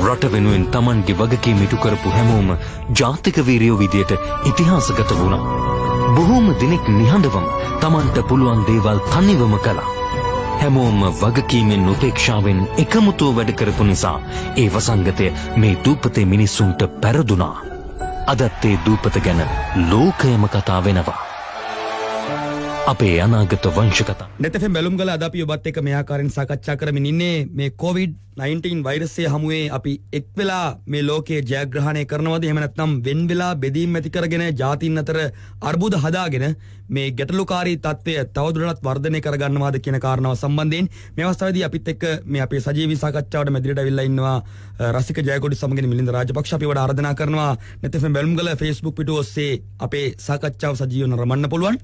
රට වෙනුවෙන් තමන්ගේ වගකීම් ඉටු කරපු හැමෝම ජාතික වීරයෝ විදියට ඉතිහාසගත වුණා. බොහෝම දිනෙක නිහඬවම තමන්ට පුළුවන් දේවල් තනිවම කළා. හැමෝම වගකීමෙන් උපේක්ෂාවෙන් එකමුතුව වැඩ කරපු නිසා ඒ වසංගතය මේ දූපතේ මිනිස්සුන්ට පැරදුනා. අදත් ඒ දූපත ගැන ලෝකයම කතා වෙනවා. අපේ අනාගත වංශකතා. නෙතෙෆෙන් බැලුම්ගල අද අපි ඔබත් එක්ක මේ ආකාරයෙන් සාකච්ඡා කරමින් ඉන්නේ මේ COVID-19 වෛරසය හමුවේ අපි එක් වෙලා මේ ලෝකයේ ජයග්‍රහණය කරනවද එහෙම නැත්නම් වෙන් වෙලා බෙදීම් ඇති කරගෙන ජාතීන් අතර අර්බුද හදාගෙන මේ ගැටලුකාරී තත්ත්වය තවදුරටත් වර්ධනය කරගන්නවාද කියන කාරණාව සම්බන්ධයෙන් මේ අවස්ථාවේදී අපිත් එක්ක මේ අපේ සජීවී සාකච්ඡාවට මැදිරියට අවිල්ලා ඉන්නවා රසික ජයකොඩි සමගින් මිලින්ද රාජපක්ෂ. අපි වඩා ආරාධනා කරනවා නෙතෙෆෙන් බැලුම්ගල Facebook පිටුව ඔස්සේ අපේ සාකච්ඡාව සජීවීව රමන්න පුළුවන්.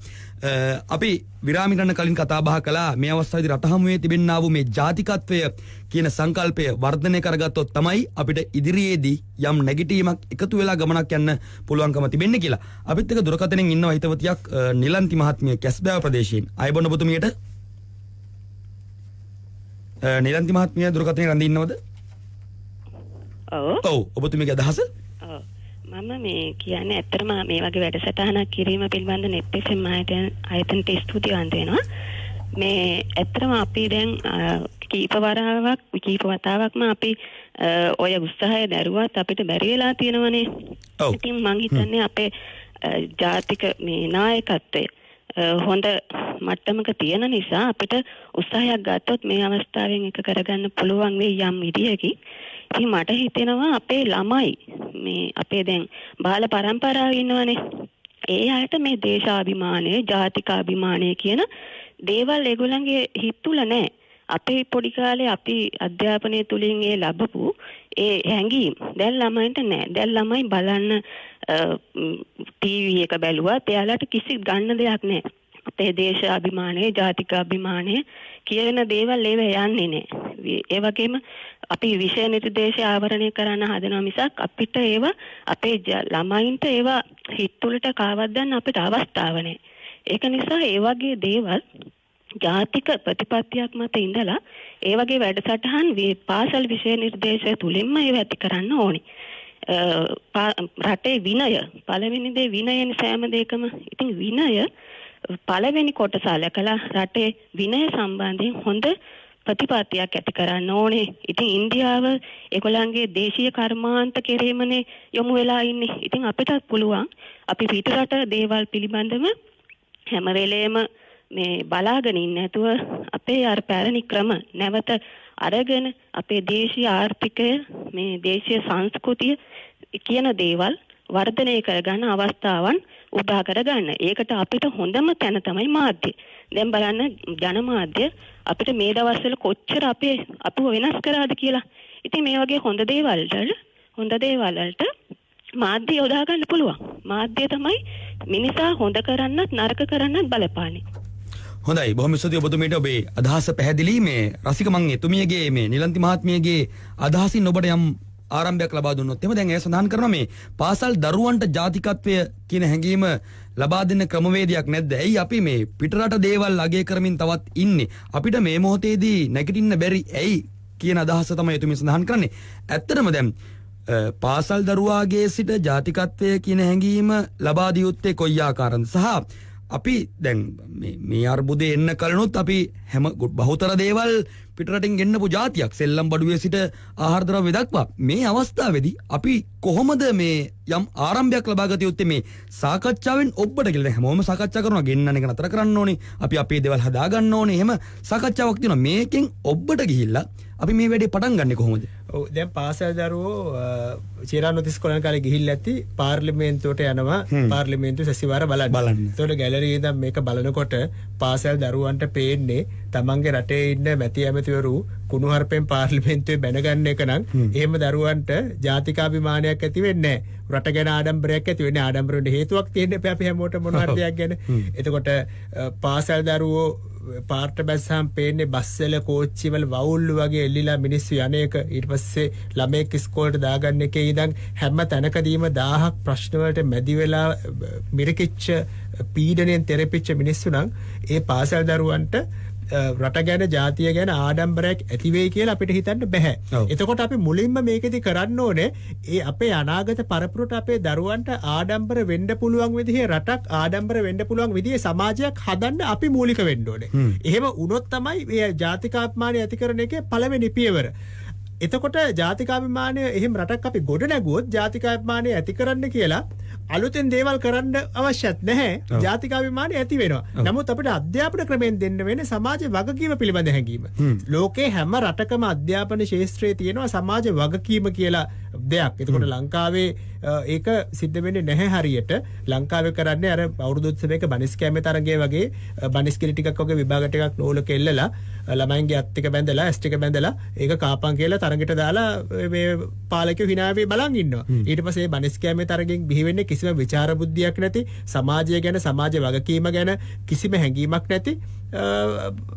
අපි විරාමිකරණ කලින් කතා බහ කළා මේ අවස්ථාවේදී රට හමුවේ තිබෙන්නා වූ මේ ජාතිකත්වය කියන සංකල්පය වර්ධනය කරගත්තොත් තමයි අපිට ඉදිරියේදී යම් නැගිටීමක් එකතු වෙලා ගමනක් යන්න පුළුවන්කම තිබෙන්නේ කියලා. අපිත් එක්ක දුරකථනයෙන් ඉන්නවා හිතවතියක් නිලන්ති මහත්මිය කැස්බෑව ප්‍රදේශයෙන්. අයබොන්න ඔබතුමියට. නිලන්ති මහත්මිය දුරකථනයේ රැඳී ඉන්නවද? ඔව් ඔබතුමියගේ අදහස? මම මේ කියන්නේ ඇත්තටම මේ වගේ වැඩසටහනක් කිරීම පිළිබඳ නෙට්ෆ්ලික්ස් ආයතනට ස්තුතිවන්ත වෙනවා. මේ ඇත්තටම අපි දැන් කීප වතාවක්ම අපි ඔය උත්සාහය දරුවත් අපිට බැරි වෙලා තියෙනවනේ. ඉතින් මම හිතන්නේ අපේ ජාතික මේ නායකත්වය හොඳ මට්ටමක තියෙන නිසා අපිට උත්සාහයක් ගත්තොත් මේ අවස්ථාවෙන් එක කරගන්න පුළුවන් වෙයි යම් විදියකින්. ඉතින් මට හිතෙනවා අපේ ළමයි මේ අපේ දැන් බාල පරම්පරාව ඉන්නවනේ. ඒ අයට මේ දේශාභිමානය, ජාතිකාභිමානය කියන දේවල් ඒගොල්ලන්ගේ හිත තුල නැහැ. අපේ පොඩි කාලේ අපි අධ්‍යාපනය තුලින් ඒ ලැබපු ඒ හැඟීම් දැන් ළමයින්ට නැහැ. දැන් ළමයි බලන්න ටීවී එක බැලුවත් එයාලට කිසි ගන්න දෙයක් නැහැ. අපේ දේශ අභිමානය, ජාතික අභිමානය කියන දේවල් ඒව යන්නේ නැහැ. ඒ වගේම අපි විෂය නිර්දේශය ආවරණය කරන්න හදනවා මිසක් අපිට ඒව අපේ ළමයින්ට ඒව හිත තුළට කාවද්දන්න අපිට අවස්ථාව නැහැ. ඒක නිසා ඒ වගේ දේවල් ජාතික ප්‍රතිපත්තියක් මත ඉඳලා ඒ වගේ වැඩසටහන් පාසල් විෂය නිර්දේශය තුලින්ම ඒව ඇති කරන්න ඕනේ. රටේ විනය පළවෙනි දේ විනයනේ සෑම දෙයකම. ඉතින් විනය පළවෙනි කොටස අලකලා රටේ විනය සම්බන්ධයෙන් හොඳ ප්‍රතිපත්තියක් ඇති කරන්න ඕනේ. ඉතින් ඉන්දියාව ඒගොල්ලන්ගේ දේශීය කර්මාන්ත කෙරෙහිමනේ යොමු වෙලා ඉන්නේ. ඉතින් අපිටත් පුළුවන් අපි පිටරට දේවල් පිළිබඳව හැම වෙලේම මේ බලාගෙන ඉන්නේ නැතුව අපේ අර පැරණි ක්‍රම නැවත අරගෙන අපේ දේශීය ආර්ථිකය මේ දේශීය සංස්කෘතිය කියන දේවල් වර්ධනය කරගන්න අවස්ථාවන් උදා කරගන්න. ඒකට අපිට හොඳම තැන තමයි මාධ්‍ය. දැන් බලන්න ජනමාධ්‍ය අපිට මේ දවස්වල කොච්චර අපව වෙනස් කරාද කියලා. ඉතින් මේ වගේ හොඳ දේවල් වලට මාධ්‍ය යොදා ගන්න පුළුවන්. මාධ්‍ය තමයි මිනිසා හොඳ කරන්නත් නරක කරන්නත් බලපාන්නේ. හොඳයි, බොහොම ස්තුතියි ඔබතුමීට ඔබේ අදහස පැහැදිලි. මේ රසික මං එතුමියගේ මේ නිලන්ති මහත්මියගේ අදහසින් ඔබට යම් ආරම්භයක් ලබා දුන්නොත් එහෙම දැන් ඒ සඳහන් කරනවා මේ පාසල් දරුවන්ට ජාතිකත්වය කියන හැඟීම ලබා දෙන්න ක්‍රමවේදයක් නැද්ද? ඇයි අපි මේ පිටරට දේවල් අගය කරමින් තවත් ඉන්නේ? අපිට මේ මොහොතේදී නැගිටින්න බැරි ඇයි කියන අදහස තමයි එතුමිය සඳහන් කරන්නේ. ඇත්තටම දැන් පාසල් දරුවාගේ සිට ජාතිකත්වය කියන හැඟීම ලබා දිය යුත්තේ කොයි ආකාරද? සහ අපි දැන් මේ අර්බුදේ එන්න කලිනුත් අපි හැම බහුතර දේවල් පිටරටින් ගෙන්නපු જાතියක් සෙල්ලම් බඩුවේ සිට ආහාර ද්‍රව්‍ය දක්වා මේ අවස්ථාවේදී අපි කොහොමද මේ යම් ආරම්භයක් ලබා ගත යුත්තේ මේ සාකච්ඡාවෙන් ඔබට කියලා. දැන් හැමෝම සාකච්ඡා කරනවා, ගෙන්නන එක නතර කරන්න ඕනේ, අපි අපේ දේවල් හදා ගන්න ඕනේ. එහෙම සාකච්ඡාවක් තියෙනවා. මේකෙන් ඔබට ගිහිල්ලා අපි මේ වැඩේ පටන් ගන්නෙ කොහොමද? ඔව්, දැන් පාසල් දරුවෝ චිරානොතිස් කොලන කාලේ ගිහිල්ලා ඇති පාර්ලිමේන්තුවට යනවා. පාර්ලිමේන්තුව සැසිවාර බලන්න. ඒතකොට ගැලරියේ ඉඳන් මේක බලනකොට පාසල් දරුවන්ට පේන්නේ තමන්ගේ රටේ ඉන්න මැති ඇමතිවරු කුණුහරුපෙන් පාර්ලිමේන්තුවේ බැනගන්න එක නම් එහෙම දරුවන්ට ජාතිකාභිමානයක් ඇති වෙන්නේ නැහැ. රට ගැන ආඩම්බරයක් ඇති වෙන්නේ. ආඩම්බරෙට හේතුවක් තියෙන්න එපා අපි හැමෝටම මොන හරි දෙයක් ගැන. එතකොට පාසල් දරුවෝ පාර්ට බැස්සම් පේන්නේ බස්වල කෝච්චිවල වවුල්ලු වගේ එල්ලිලා මිනිස්සු යන්නේක. ඊට පස්සේ ළමෙක් ඉස්කෝලේට දාගන්න එකේ ඉඳන් හැම තැනකදීම 1000ක් ප්‍රශ්න වලට මැදි වෙලා මිරිකිච්ච පීඩණයෙන් තෙරපිච්ච මිනිස්සු නම් ඒ පාසල් දරුවන්ට රට ගැන ජාතිය ගැන ආඩම්බරයක් ඇති වෙයි කියලා අපිට හිතන්න බෑ. එතකොට අපි මුලින්ම මේකෙදි කරන්න ඕනේ ඒ අපේ අනාගත පරපුරට අපේ දරුවන්ට ආඩම්බර වෙන්න පුළුවන් විදිහේ රටක්, ආඩම්බර වෙන්න පුළුවන් විදිහේ සමාජයක් හදන්න අපි මූලික වෙන්න ඕනේ. එහෙම වුණොත් තමයි මේ ජාතිකාභිමානය ඇති කරන එකේ පළවෙනි පියවර. එතකොට ජාතිකාභිමානය එහෙම රටක් අපි ගොඩ නැගුවොත් ජාතිකාභිමානය ඇති කරන්න කියලා අලුතෙන් දේවල් කරන්න අවශ්‍යත් නැහැ. ජාතිකාභිමානය ඇති වෙනවා. නමුත් අපිට අධ්‍යාපන ක්‍රමයෙන් දෙන්න වෙන්නේ සමාජ වගකීම පිළිබඳ හැඟීම. ලෝකේ හැම රටකම අධ්‍යාපන ශාස්ත්‍රයේ තියෙනවා සමාජ වගකීම කියලා දෙයක්. එතකොට ලංකාවේ ඒක සිද්ධ වෙන්නේ නැහැ හරියට. ලංකාවේ කරන්නේ අර අවුරුදු උත්සවයක බනිස් කැමේ තරගය වගේ බනිස් කිරි ටිකක් වගේ විභාග ටිකක් නෝලක එල්ලලා ළමයින්ගේ අත් ටික බැඳලා ඇස් ටික බැඳලා ඒක කාපන් කියලා තරගෙට දාලා මේ පාලකයෝ hina වෙයි බලන් ඉන්නවා. ඊට පස්සේ බනිස් කැමේ තරගෙන් බිහි වෙන්නේ කිසිම විචාර බුද්ධියක් නැති, සමාජය ගැන, සමාජ වගකීම ගැන කිසිම හැඟීමක් නැති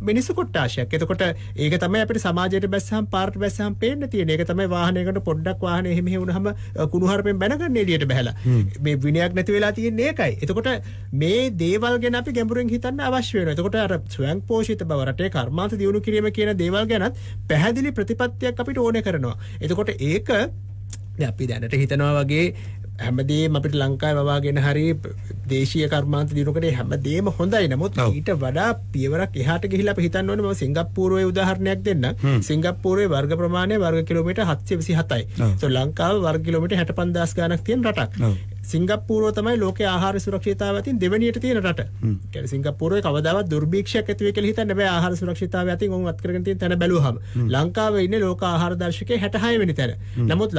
මිනිස්සු කොට්ටාශයක්. එතකොට ඒක තමයි අපිට සමාජයට බැස්සහම පාරට බැස්සහම පේන්න තියෙන්නේ. ඒක තමයි වාහනයකට පොඩ්ඩක් වාහනේ එහෙම වුණාම කුණුහරුපෙන් බැනගන්න එළියට බහැලා. මේ විනයක් නැති වෙලා තියෙන්නේ ඒකයි. එතකොට මේ දේවල් ගැන අපි ගැඹුරින් හිතන්න අවශ්‍ය වෙනවා. එතකොට අර ස්වයං පෝෂිත බව, රටේ කර්මාන්ත දියුණු කිරීම කියන දේවල් ගැනත් පැහැදිලි ප්‍රතිපත්තියක් අපිට ඕනේ කරනවා. එතකොට ඒක අපි දැනට හිතනවා වගේ හැමදේම අපිට ලංකාවේ වවාගෙන හරි දේශීය කර්මාන්ත දිනුකට හැමදේම හොඳයි. නමුත් ඊට වඩා පියවරක් එහාට ගිහිල්ලා අපි හිතන්න ඕනේ. මම සිංගප්පූරුවේ උදාහරණයක් දෙන්නම්. සිංගප්පූරුවේ වර්ග ප්‍රමාණය වර්ග කිලෝමීටර් 727යි. ඒත් ලංකාව වර්ග කිලෝමීටර් 65000 ගණක් තියෙන රටක්. සිංගප්පූරුව තමයි ලෝකයේ ආහාර සුරක්ෂිතතාවය අතින් දෙවෙනියට තියෙන රට. කියන්නේ සිංගප්පූරුවේ කවදාවත් දුර්භික්ෂයක් ඇති වෙයි කියලා හිතන්න බෑ. ආහාර සුරක්ෂිතතාවය අතින් උන් අත් කරගෙන තියෙන තැන බැලුවහම ලංකාවේ ඉන්නේ ලෝක ආහාර දර්ශකයේ 66 වෙනි තැන. නමුත්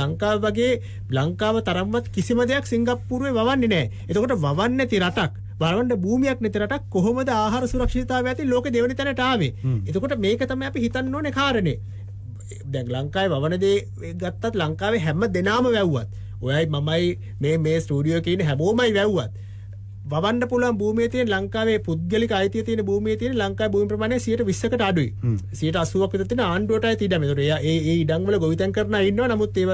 ලංකාව තරම්වත් කිසිම දෙයක් සිංගප්පූරුවේ වවන්නේ නැහැ. එතකොට වවන්නේ නැති රටක්, වරවන්න භූමියක් නැති රටක් කොහොමද ආහාර සුරක්ෂිතතාවය ඇති ලෝකෙ දෙවෙනි තැනට ආවේ? එතකොට මේක තමයි අපි හිතන්න ඕනේ කාරණේ. දැන් ලංකාවේ වවන දේ ගත්තත් ලංකාවේ හැම දෙනාම වැව්වත්. ඔයයි මමයි මේ ස්ටුඩියෝ එකේ ඉන්න හැමෝමයි වැව්වත්. වවන්න පුළුවන් භූමියේ තියෙන ලංකාවේ පුද්ගලික අයිතිය තියෙන භූමියේ තියෙන ලංකාවේ භූමි ප්‍රමාණය 20%කට අඩුයි. 80%ක් විතර තියෙන ආණ්ඩුවටයි තියෙන. ඒතකොට ඒ ඉඩම් වල ගොවිතැන් කරන අය ඉන්නවා. නමුත් ඒව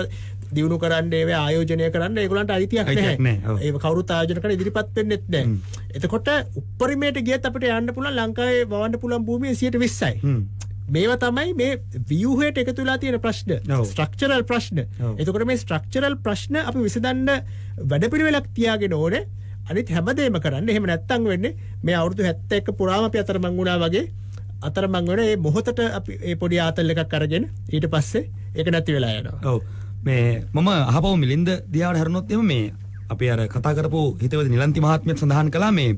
දිනු කරන්න ඒව ආයෝජනය කරන්න ඒගොල්ලන්ට අයිතියක් නැහැ. ඒව කවුරුත් ආයෝජන කරන්න ඉදිරිපත් වෙන්නෙත් නැහැ. එතකොට උප්පරිමයට ගියත් අපිට යන්න පුළුවන් ලංකාවේ වවන්න පුළුවන් භූමිය 20%යි. මේවා තමයි මේ ව්‍යුහයට එකතු වෙලා තියෙන ප්‍රශ්න. ස්ට්‍රක්චරල් ප්‍රශ්න. එතකොට මේ ස්ට්‍රක්චරල් ප්‍රශ්න අපි විසඳන්න වැඩපිළිවෙලක් තියාගෙන ඕනේ. අනිත් හැමදේම කරන්න. එහෙම නැත්තම් වෙන්නේ මේ අවුරුදු 71 පුරාම අපි අතරමං වුණා වගේ අතරමං වෙන මේ මොහොතට අපි මේ පොඩි ආතල් එකක් අරගෙන ඊට පස්සේ ඒක නැති වෙලා යනවා. ඔව්. මේ මම අහපව මිලින්ද දිහාට හැරුණොත් එම මේ අපි අර කතා කරපු හිතවදී නිලන්ති මහත්මියත් සඳහන් කළා මේ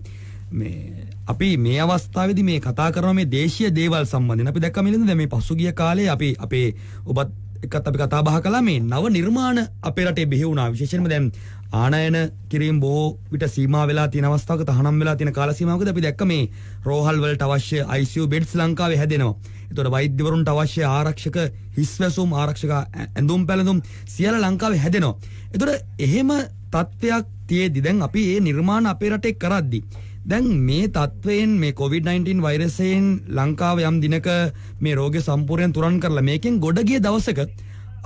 අපි මේ අවස්ථාවේදී මේ කතා කරන මේ දේශීය දේවල් සම්බන්ධයෙන් අපි දැක්කා මිලින්ද දැන් මේ පසුගිය කාලේ අපි අපේ ඔබත් එක්කත් අපි කතා බහ කළා මේ නව නිර්මාණ අපේ රටේ බිහි වුණා. විශේෂයෙන්ම දැන් ආනයන කිරීම බොහෝ විට සීමා වෙලා තියෙන අවස්ථාවක තහනම් වෙලා තියෙන කාල සීමාවකදී අපි දැක්ක මේ රෝහල් වලට අවශ්‍ය ICU බෙඩ්ස් ලංකාවේ හැදෙනවා. ඒතකොට වෛද්‍යවරුන්ට අවශ්‍ය ආරක්ෂක හිස්වැසුම් ආරක්ෂක ඇඳුම් පැළඳුම් සියල්ල ලංකාවේ හැදෙනවා. ඒතකොට එහෙම තත්ත්වයක් තියේදී දැන් අපි මේ නිර්මාණ අපේ රටේ කරද්දී දැන් මේ තත්වයෙන් මේ COVID-19 වෛරසයෙන් ලංකාව යම් දිනක මේ රෝගය සම්පූර්ණයෙන් තුරන් කරලා මේකෙන් ගොඩ ගිය දවසක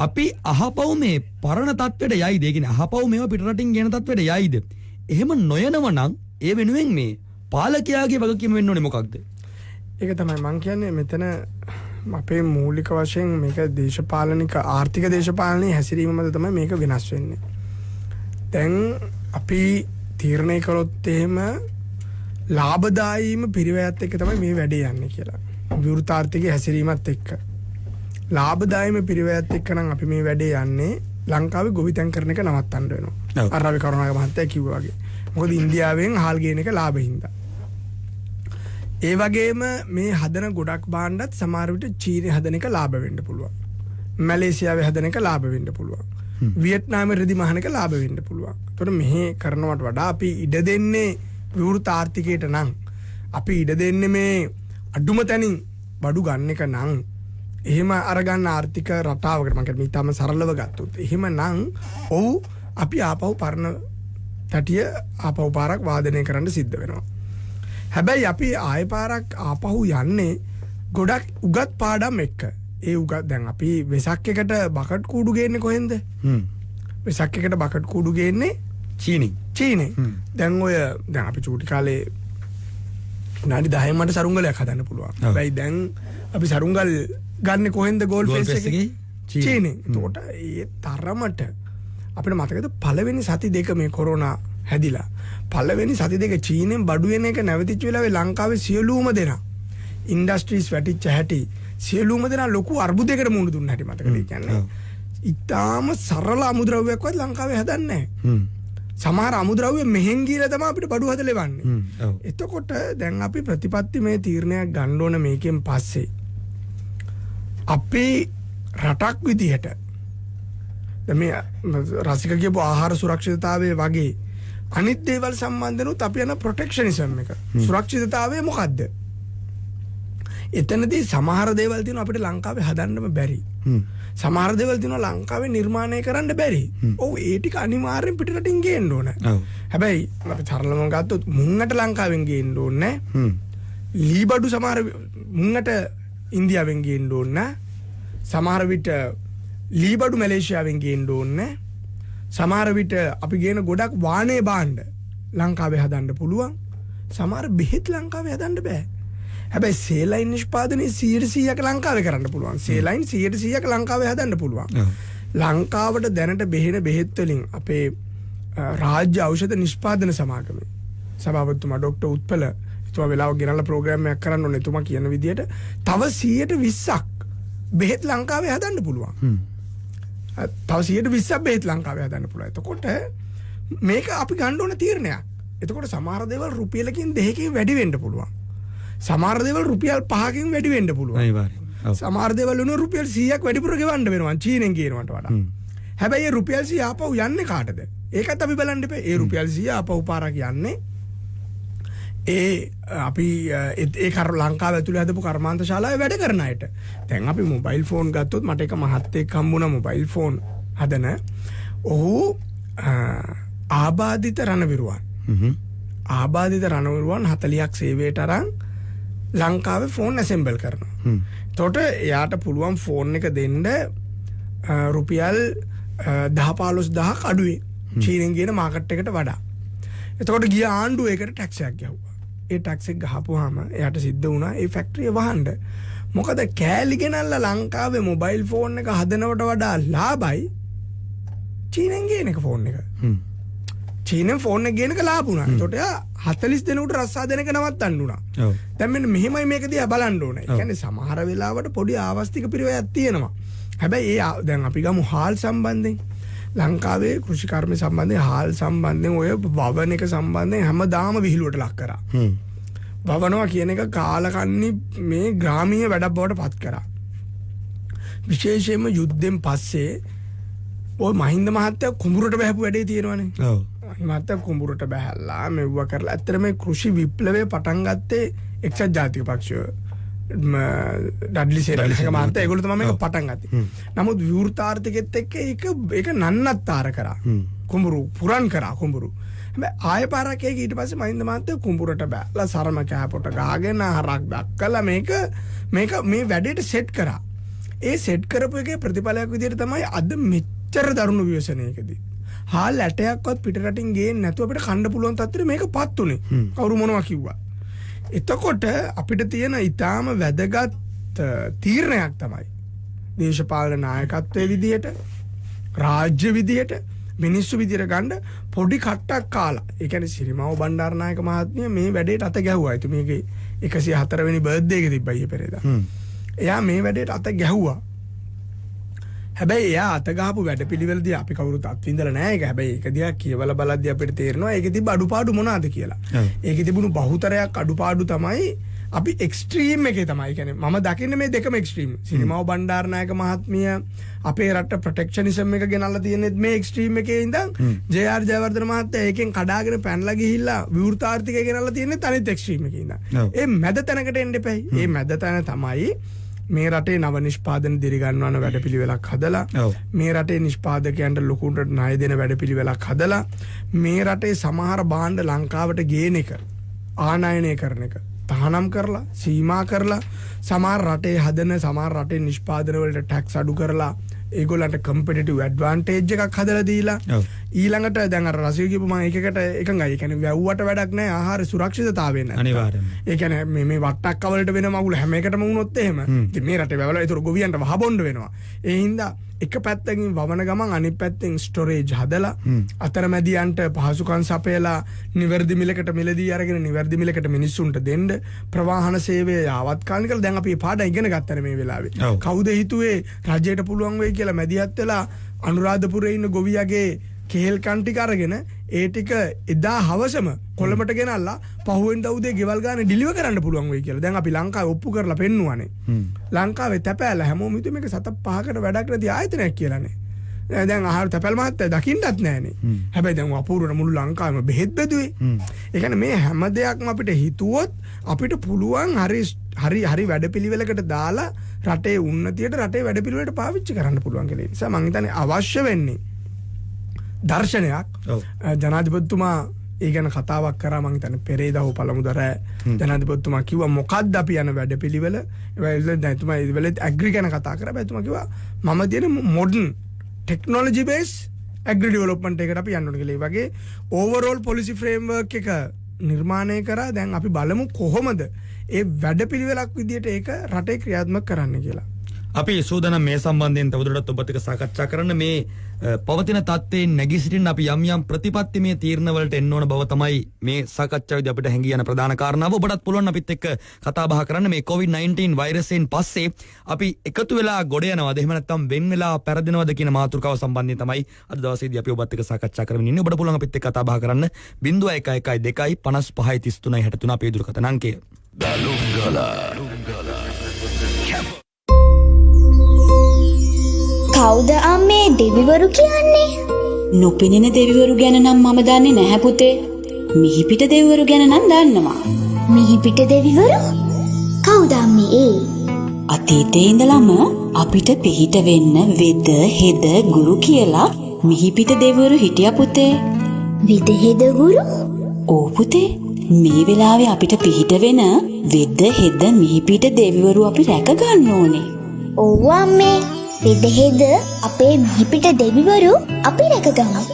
අපි අහපව් මේ පරණ තත්ත්වයට යයිද? ඒ කියන්නේ අහපව් මේවා පිටරටින් ගෙන තත්ත්වයට යයිද? එහෙම නොයනව නම් ඒ වෙනුවෙන් මේ පාලකයාගේ වගකීම වෙන්න ඕනේ මොකක්ද? ඒක තමයි මම කියන්නේ මෙතන අපේ මූලික වශයෙන් මේක දේශපාලනික ආර්ථික දේශපාලනයේ හැසිරීම මත තමයි මේක වෙනස් වෙන්නේ. දැන් අපි තීරණය කළොත් එහෙම ලාභදායීම පිරිවැයත් එක්ක තමයි මේ වැඩේ යන්නේ කියලා. විවෘතාර්ථිකයේ හැසිරීමත් එක්ක. ලාභදායීම පිරිවැයත් එක්ක නම් අපි මේ වැඩේ යන්නේ ලංකාවේ ගොවිතැන් කරන එක නවත්තන්න වෙනවා. අර අපි කරුණාක මහත්තයා කිව්වා වගේ. මොකද ඉන්දියාවෙන් හාල් ගේන එක ලාභින්දා. ඒ වගේම මේ හදන ගොඩක් භාණ්ඩත් සමහර විට චීනයේ හදන එක ලාභ වෙන්න පුළුවන්. මැලේසියාවේ හදන එක ලාභ වෙන්න පුළුවන්. වියට්නාමයේ රෙදි මහන එක ලාභ වෙන්න පුළුවන්. ඒතකොට මෙහි කරනවට වඩා අපි ඉඩ දෙන්නේ විවෘත ආර්ථිකයට නම් අපි ඉඩ දෙන්නේ මේ අඩුම තැනින් බඩු ගන්න එක නම් එහෙම අරගන්න ආර්ථික රටාවකට මම කියන්නේ ඊටම සරලව ගත්තොත් එහෙම නම් ඔව් අපි ආපහු පරණ තටිය ආපහු පාරක් වාදනය කරන්න සිද්ධ වෙනවා. හැබැයි අපි ආයෙ පාරක් ආපහු යන්නේ ගොඩක් උගත් පාඩම් එක්ක. ඒ උගත් දැන් අපි වෙසක් එකට බකට් කූඩු ගේන්නේ කොහෙන්ද? වෙසක් එකට බකට් කූඩු ගේන්නේ චීනේ. දැන් දැන් අපි චූටි කාලේ නාඩි 10න් මට සරුංගලයක් හදන්න පුළුවන්. හැබැයි දැන් අපි සරුංගල් ගන්න කොහෙන්ද? ගෝල්ඩ් ෆේස් එකේ චීනේ. එතකොට ඒ තරමට අපිට මතකද පළවෙනි සති දෙක මේ කොරෝනා හැදිලා පළවෙනි සති දෙක චීනෙන් බඩු වෙන එක නැවතිච්ච වෙලාවේ ලංකාවේ සියලුම දෙනා ඉන්ඩස්ට්‍රීස් වැටිච්ච හැටි සියලුම දෙනා ලොකු අර්බුදයකට මුහුණ දුන්න හැටි මතකද? ඒ කියන්නේ ඉතාම සරල අමුද්‍රව්‍යයක්වත් ලංකාවේ හදන්නේ නැහැ. සමහර අමුද්‍රව්‍ය මෙහෙන් ගිහලා තමයි අපිට බඩු හදලා ලෙවන්නේ. එතකොට දැන් අපි ප්‍රතිපත්ති මේ තීරණයක් ගන්න ඕන මේකෙන් පස්සේ අපේ රටක් විදිහට දැන් මේ රසික කියපු ආහාර සුරක්ෂිතතාවය වගේ අනිත් දේවල් සම්බන්ධනොත් අපි යන ප්‍රොටෙක්ෂනිසම් එක. සුරක්ෂිතතාවය මොකද්ද? එතනදී සමහර දේවල් තියෙනවා අපිට ලංකාවේ හදන්නම බැරි. සමහර දේවල් තියෙනවා ලංකාවේ නිර්මාණය කරන්න බැරි. ඔව් ඒ ටික අනිවාර්යෙන් පිටරටින් ගේන්න ඕන. හැබැයි අපි තරලම ගත්තොත් මුංගට ලංකාවෙන් ගේන්න ඕනේ නැහැ. ලීබඩු සමහර මුංගට ඉන්දියාවෙන් ගේන්න ඕනේ නැහැ. සමහර විට ලීබඩු මැලේසියාවෙන් ගේන්න ඕනේ නැහැ. සමහර විට අපි ගේන ගොඩක් වාහනේ භාණ්ඩ ලංකාවේ හදන්න පුළුවන්. සමහර බෙහෙත් ලංකාවේ හදන්න බෑ. හැබැයි සේලයින් නිෂ්පාදනයේ 100%ක් ලංකාවේ කරන්න පුළුවන්. සේලයින් 100%ක් ලංකාවේ හදන්න පුළුවන්. ලංකාවට දැනට බෙහෙන බෙහෙත් වලින් අපේ රාජ්‍ය ඖෂධ නිෂ්පාදන සමාගමේ සභාපතිතුමා ඩොක්ටර් උත්පල එතුමා වෙලාවක ගෙනල්ලා ප්‍රෝග්‍රෑම් එකක් කරන්න ඕනේ. එතුමා කියන විදිහට තව 120ක් බෙහෙත් ලංකාවේ හදන්න පුළුවන්. තව 120ක් බෙහෙත් ලංකාවේ හදන්න පුළුවන්. එතකොට මේක අපි ගන්න ඕන තීරණයක්. එතකොට සමහර දේවල් රුපියලකින් 2කින් වැඩි වෙන්න පුළුවන්. සමහර දේවල් රුපියල් 5කින් වැඩි වෙන්න පුළුවන්. සමහර දේවල් වුණ රුපියල් 100ක් වැඩිපුර ගෙවන්න වෙනවා චීනෙන් ගේනවට වඩා. හැබැයි ඒ රුපියල් 100 ආපහු යන්නේ කාටද? ඒකත් අපි බලන්න එපා. ඒ රුපියල් 100 ආපහු පාරක් යන්නේ අපි ඒ කර ලංකාව ඇතුළේ හදපු කර්මාන්ත ශාලාවේ වැඩ කරන අයට. දැන් අපි මොබයිල් ෆෝන් ගත්තොත් මට එක මහත්තයෙක් හම්බුණා මොබයිල් ෆෝන් හදන. ඔහු ආබාධිත රණවිරුවන්. ආබාධිත රණවිරුවන් 40ක් සේවයට අරන් ලංකාවේ ෆෝන් ඇසෙම්බල් කරනවා. එතකොට එයාට පුළුවන් ෆෝන් එක දෙන්න රුපියල් 10-15,000ක් අඩුවේ චීනෙන් ගියන මාකට් එකට වඩා. එතකොට ගිය ආණ්ඩුව ඒකට ටැක්ස් එකක් ගැහුවා. ඒ ටැක්ස් එක ගහපුවාම එයාට සිද්ධ වුණා ඒ ෆැක්ටරිය වහන්න. මොකද කෑලි ගෙනල්ලා ලංකාවේ මොබයිල් ෆෝන් එක හදනවට වඩා ලාභයි චීනෙන් ගේන එක ෆෝන් එක. චීනෙන් ෆෝන් එක ගේන එක ලාභ වුණා. එතකොට එයා 40 දෙනෙකුට රස්සා දෙන එක නවත්තන්න උනා. දැන් මෙන්න මෙහෙමයි මේක දිහා බලන්න ඕනේ. ඒ කියන්නේ සමහර වෙලාවට පොඩි ආවස්තික පිරිවැයක් තියෙනවා. හැබැයි දැන් අපි ගමු හාල් සම්බන්ධයෙන් ලංකාවේ කෘෂිකර්ම සම්බන්ධයෙන් හාල් සම්බන්ධයෙන් ඔය වවන එක සම්බන්ධයෙන් හැමදාම විහිළුවට ලක් කරා. වවනවා කියන එක කාලකන්ණි මේ ග්‍රාමීය වැඩක් බවට පත් කරා. විශේෂයෙන්ම යුද්ධෙන් පස්සේ ඔය මහින්ද මහත්තයා කුඹුරට බහැපු වැඩේ තියෙනවනේ. ඔව්. මහත්තයා කුඹුරට බහැලා මෙව්ව කරලා ඇත්තට මේ කෘෂි විප්ලවය පටන් ගත්තේ එක්සත් ජාතික පක්ෂය. ඩඩ්ලි සේරල්ක මහත්තයා ඒගොල්ලෝ තමයි මේක පටන් ගත්තේ. නමුත් විවෘතාර්ථිකෙත් එක්ක ඒක නන්නත්තර කරා. කුඹුරු පුරන් කරා කුඹුරු. හැබැයි ආය පාරක් ඒක ඊට පස්සේ මහින්ද මහත්තයා කුඹුරට බැලලා සරම කෑපොට ගාගෙන හරක් දක්කලා මේක මේ වැඩේට සෙට් කරා. ඒ සෙට් කරපු එකේ ප්‍රතිඵලයක් විදිහට තමයි අද මෙච්චර දරුණු ව්‍යසනයකදී හාල් ඇටයක්වත් පිටරටින් ගේන්න නැතුව අපිට කන්න පුළුවන් තත්ත්වෙට මේකපත් උනේ. කවුරු මොනවා කිව්වා. එතකොට අපිට තියෙන ඊටාම වැදගත් තීරණයක් තමයි දේශපාලන නායකත්වයේ විදියට රාජ්‍ය විදියට මිනිස්සු විදියට ගන්න පොඩි කට්ටක් කාලා. ඒ කියන්නේ සිරිමාව බණ්ඩාරනායක මහත්මිය මේ වැඩේට අත ගැහුවා. ඉතින් මේකේ 104 වෙනි බර්ත්ඩේ එක තිබ්බා ඊයේ පෙරේදා. එයා මේ වැඩේට අත ගැහුවා. හැබැයි එයා අත ගහපු වැඩපිළිවෙලදී අපි කවුරුත් අත්විඳලා නැහැ ඒක. හැබැයි ඒක දිහා කියවලා බලද්දී අපිට තේරෙනවා ඒකේ තිබ්බ අඩුපාඩු මොනවාද කියලා. ඒකේ තිබුණු බහුතරයක් අඩුපාඩු තමයි අපි එක්ස්ට්‍රීම් එකේ තමයි. කියන්නේ මම දකින්නේ මේ දෙකම එක්ස්ට්‍රීම්. සිරිමාව බණ්ඩාරනායක මහත්මිය අපේ රට ප්‍රොටෙක්ෂනිසම් එක ගෙනල්ලා තියෙන්නේ මේ එක්ස්ට්‍රීම් එකේ ඉඳන් ජේ.ආර්. ජයවර්ධන මහත්තයා ඒකෙන් කඩාගෙන පැනලා ගිහිල්ලා විවෘතාර්ථිකය ගෙනල්ලා තියෙන්නේ අනිත් එක්ස්ට්‍රීම් එකේ ඉඳන්. ඒ මැද තැනකට එන්න එපැයි. ඒ මැද තැන තමයි මේ රටේ නව නිෂ්පාදන දිරිගන්වන වැඩපිළිවෙලක් හදලා මේ රටේ නිෂ්පාදකයන්ට ලොකුට ණය දෙන වැඩපිළිවෙලක් හදලා මේ රටේ සමහර භාණ්ඩ ලංකාවට ගේන එක ආනයනය කරන එක තහනම් කරලා සීමා කරලා සමහර රටේ හදන සමහර රටේ නිෂ්පාදන වලට ටැක්ස් අඩු කරලා ඒගොල්ලන්ට කම්පිටිටිව් ඇඩ්වාන්ටේජ් එකක් හදලා දීලා ඊළඟට දැන් අර රසිය කියපු මම එකකට එකඟයි. ඒ කියන්නේ වැව්වට වැඩක් නැහැ ආහාර සුරක්ෂිතතාවය නැහැ. අනිවාර්යයෙන්ම. ඒ කියන්නේ මේ වට්ටක් කවලට වෙන මගුල හැම එකටම වුණොත් එහෙම ඉතින් මේ රටේ වැවලා ඒතර ගොවියන්ට වහබොන්න වෙනවා. ඒ හින්දා එක පැත්තකින් වවන ගමන් අනිත් පැත්තෙන් ස්ටෝරේජ් හදලා අතරමැදියන්ට පහසුකම් සපයලා නිවැරදි මිලකට මිලදී අරගෙන නිවැරදි මිලකට මිනිස්සුන්ට දෙන්න ප්‍රවාහන සේවය යාවත්කාලිකව දැන් අපි පාඩම් ඉගෙන ගත්තා මේ වෙලාවේ. කවුද හිතුවේ රජයට පුළුවන් වෙයි කියලා මැදිහත් වෙලා අනුරාධපුරේ ඉන්න ගොවියගේ කේල් කන් ටික අරගෙන ඒ ටික එදා හවසම කොළඹට ගෙනල්ලා පහුවෙන්දා උදේ ගෙවල් ගානේ ඩිලිවර් කරන්න පුළුවන් වෙයි කියලා. දැන් අපි ලංකාවේ ඔප්පු කරලා පෙන්නුවානේ. ලංකාවේ තැපෑලා හැමෝම හිතුවේ මේක සත පහකට වැඩක් නැති ආයතනයක් කියලානේ. දැන් ආහාර තැපැල් මහත්තයා දකින්නත් නැහනේ. හැබැයි දැන් අපූර්ණ මුළු ලංකාවෙම බෙහෙත් බෙදුවේ. ඒ කියන්නේ මේ හැම දෙයක්ම අපිට හිතුවොත් අපිට පුළුවන් හරි වැඩපිළිවෙලකට දාලා රටේ උන්නතියට රටේ වැඩපිළිවෙලට පාවිච්චි කරන්න පුළුවන් කියලා. ඒ නිසා මම හිතන්නේ අවශ්‍ය වෙන්නේ දර්ශනයක්. ජනාධිපතිතුමා ඒ ගැන කතාවක් කරා මම හිතන්නේ පෙරේදා හෝ පළමුදා ජනාධිපතිතුමා කිව්වා මොකක්ද අපි යන වැඩපිළිවෙල. ඒ එතුමා ඒ වෙලෙත් ඇග්‍රි ගැන කතා කරා. එතුමා කිව්වා මම තියෙන modern technology base agri development එකට අපි යන්න ඕනේ කියලා. ඒ වගේ ඕවරෝල් පොලිසි ෆ්‍රේම්වර්ක් එක නිර්මාණය කරා. දැන් අපි බලමු කොහොමද ඒ වැඩපිළිවෙලක් විදියට ඒක රටේ ක්‍රියාත්මක කරන්න කියලා. අපි සූදානම් මේ සම්බන්ධයෙන් තවදුරටත් ඔබත් එක්ක සාකච්ඡා කරන්න. මේ පවතින තත්ත්වයෙන් නැගී සිටින්න අපි යම් ප්‍රතිපත්ති මේ තීරණවලට එන්න ඕන බව තමයි මේ සාකච්ඡාවේදී අපිට හැඟී යන ප්‍රධාන කාරණාව. ඔබටත් පුළුවන් අපිත් එක්ක කතා බහ කරන්න. මේ COVID-19 වෛරසයෙන් පස්සේ අපි එකතු වෙලා ගොඩ යනවද එහෙම නැත්නම් වෙන් වෙලා පෙරදිනවද කියන මාතෘකාව සම්බන්ධයෙන් තමයි අද දවසේදී අපි ඔබත් එක්ක සාකච්ඡා කරමින් ඉන්නේ. ඔබට පුළුවන් අපිත් එක්ක කතා බහ කරන්න 0112 55 33 63 අපේ දුරකථන අංකය. කවුද අම්මේ දෙවිවරු කියන්නේ? නොපෙනෙන දෙවිවරු ගැන නම් මම දන්නේ නැහැ පුතේ. මිහිපිට දෙවිවරු ගැන නම් දන්නවා. මිහිපිට දෙවිවරු? කවුද අම්මේ ඒ? අතීතයේ ඉඳලම අපිට පිහිට වෙන්න වෙද හෙද ගුරු කියලා මිහිපිට දෙවිවරු හිටියා පුතේ. විදහෙද ගුරු? ඕ පුතේ, මේ වෙලාවේ අපිට පිහිට වෙන වෙද හෙද මිහිපිට දෙවිවරු අපි රැක ගන්න ඕනේ. ඔව් අම්මේ. විදහෙද අපේ මිහිපිට දෙවිවරු අපි රැකගමු.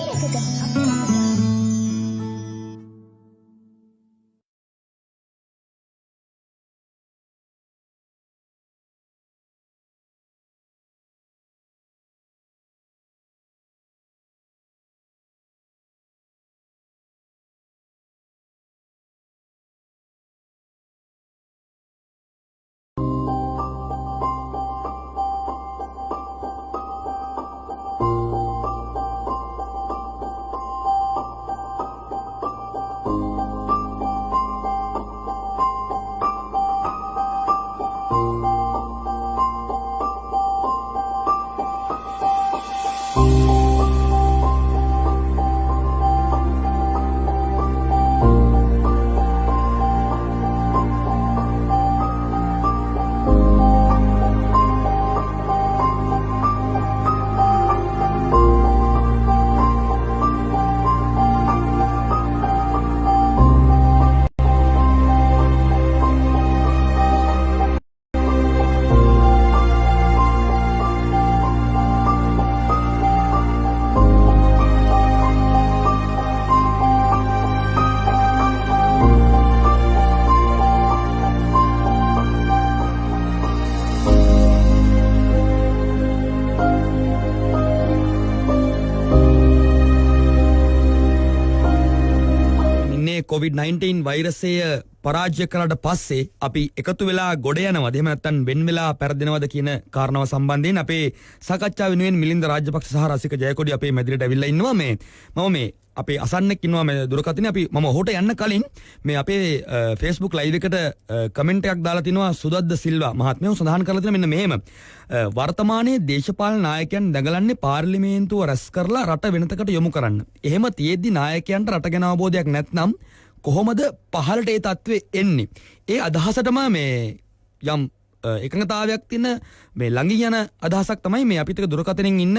COVID-19 වෛරසය පරාජය කරලා පස්සේ අපි එකතු වෙලා ගොඩ යනවද එහෙම නැත්නම් වෙන් වෙලා පෙරදෙනවද කියන කාරණාව සම්බන්ධයෙන් අපේ සාකච්ඡා වෙනුවෙන් මිලින්ද රාජපක්ෂ සහ රසික ජයකොඩි අපේ මැදිරියට ඇවිල්ලා ඉන්නවා. මම අපේ අසන්නෙක් ඉන්නවා මේ දුරකථනයේ. අපි මම ඔහුට යන්න කලින් මේ අපේ Facebook live එකට කමෙන්ට් එකක් දාලා තිනවා සුදද්ද සිල්වා මහත්මයා. සඳහන් කරලා තියෙනවා මෙන්න මෙහෙම. වර්තමානයේ දේශපාලන நாயකයන් දඟලන්නේ පාර්ලිමේන්තුව රැස් කරලා රට වෙනතකට යොමු කරන්න. එහෙම තියෙද්දි நாயකයන්ට රට ගැන අවබෝධයක් නැත්නම් කොහොමද පහළට ඒ තත්ත්වෙ එන්නේ? ඒ අදහසටම මේ යම් එකඟතාවයක් තියෙන මේ ළඟින් යන අදහසක් තමයි මේ අපිට දුරකථනයෙන් ඉන්න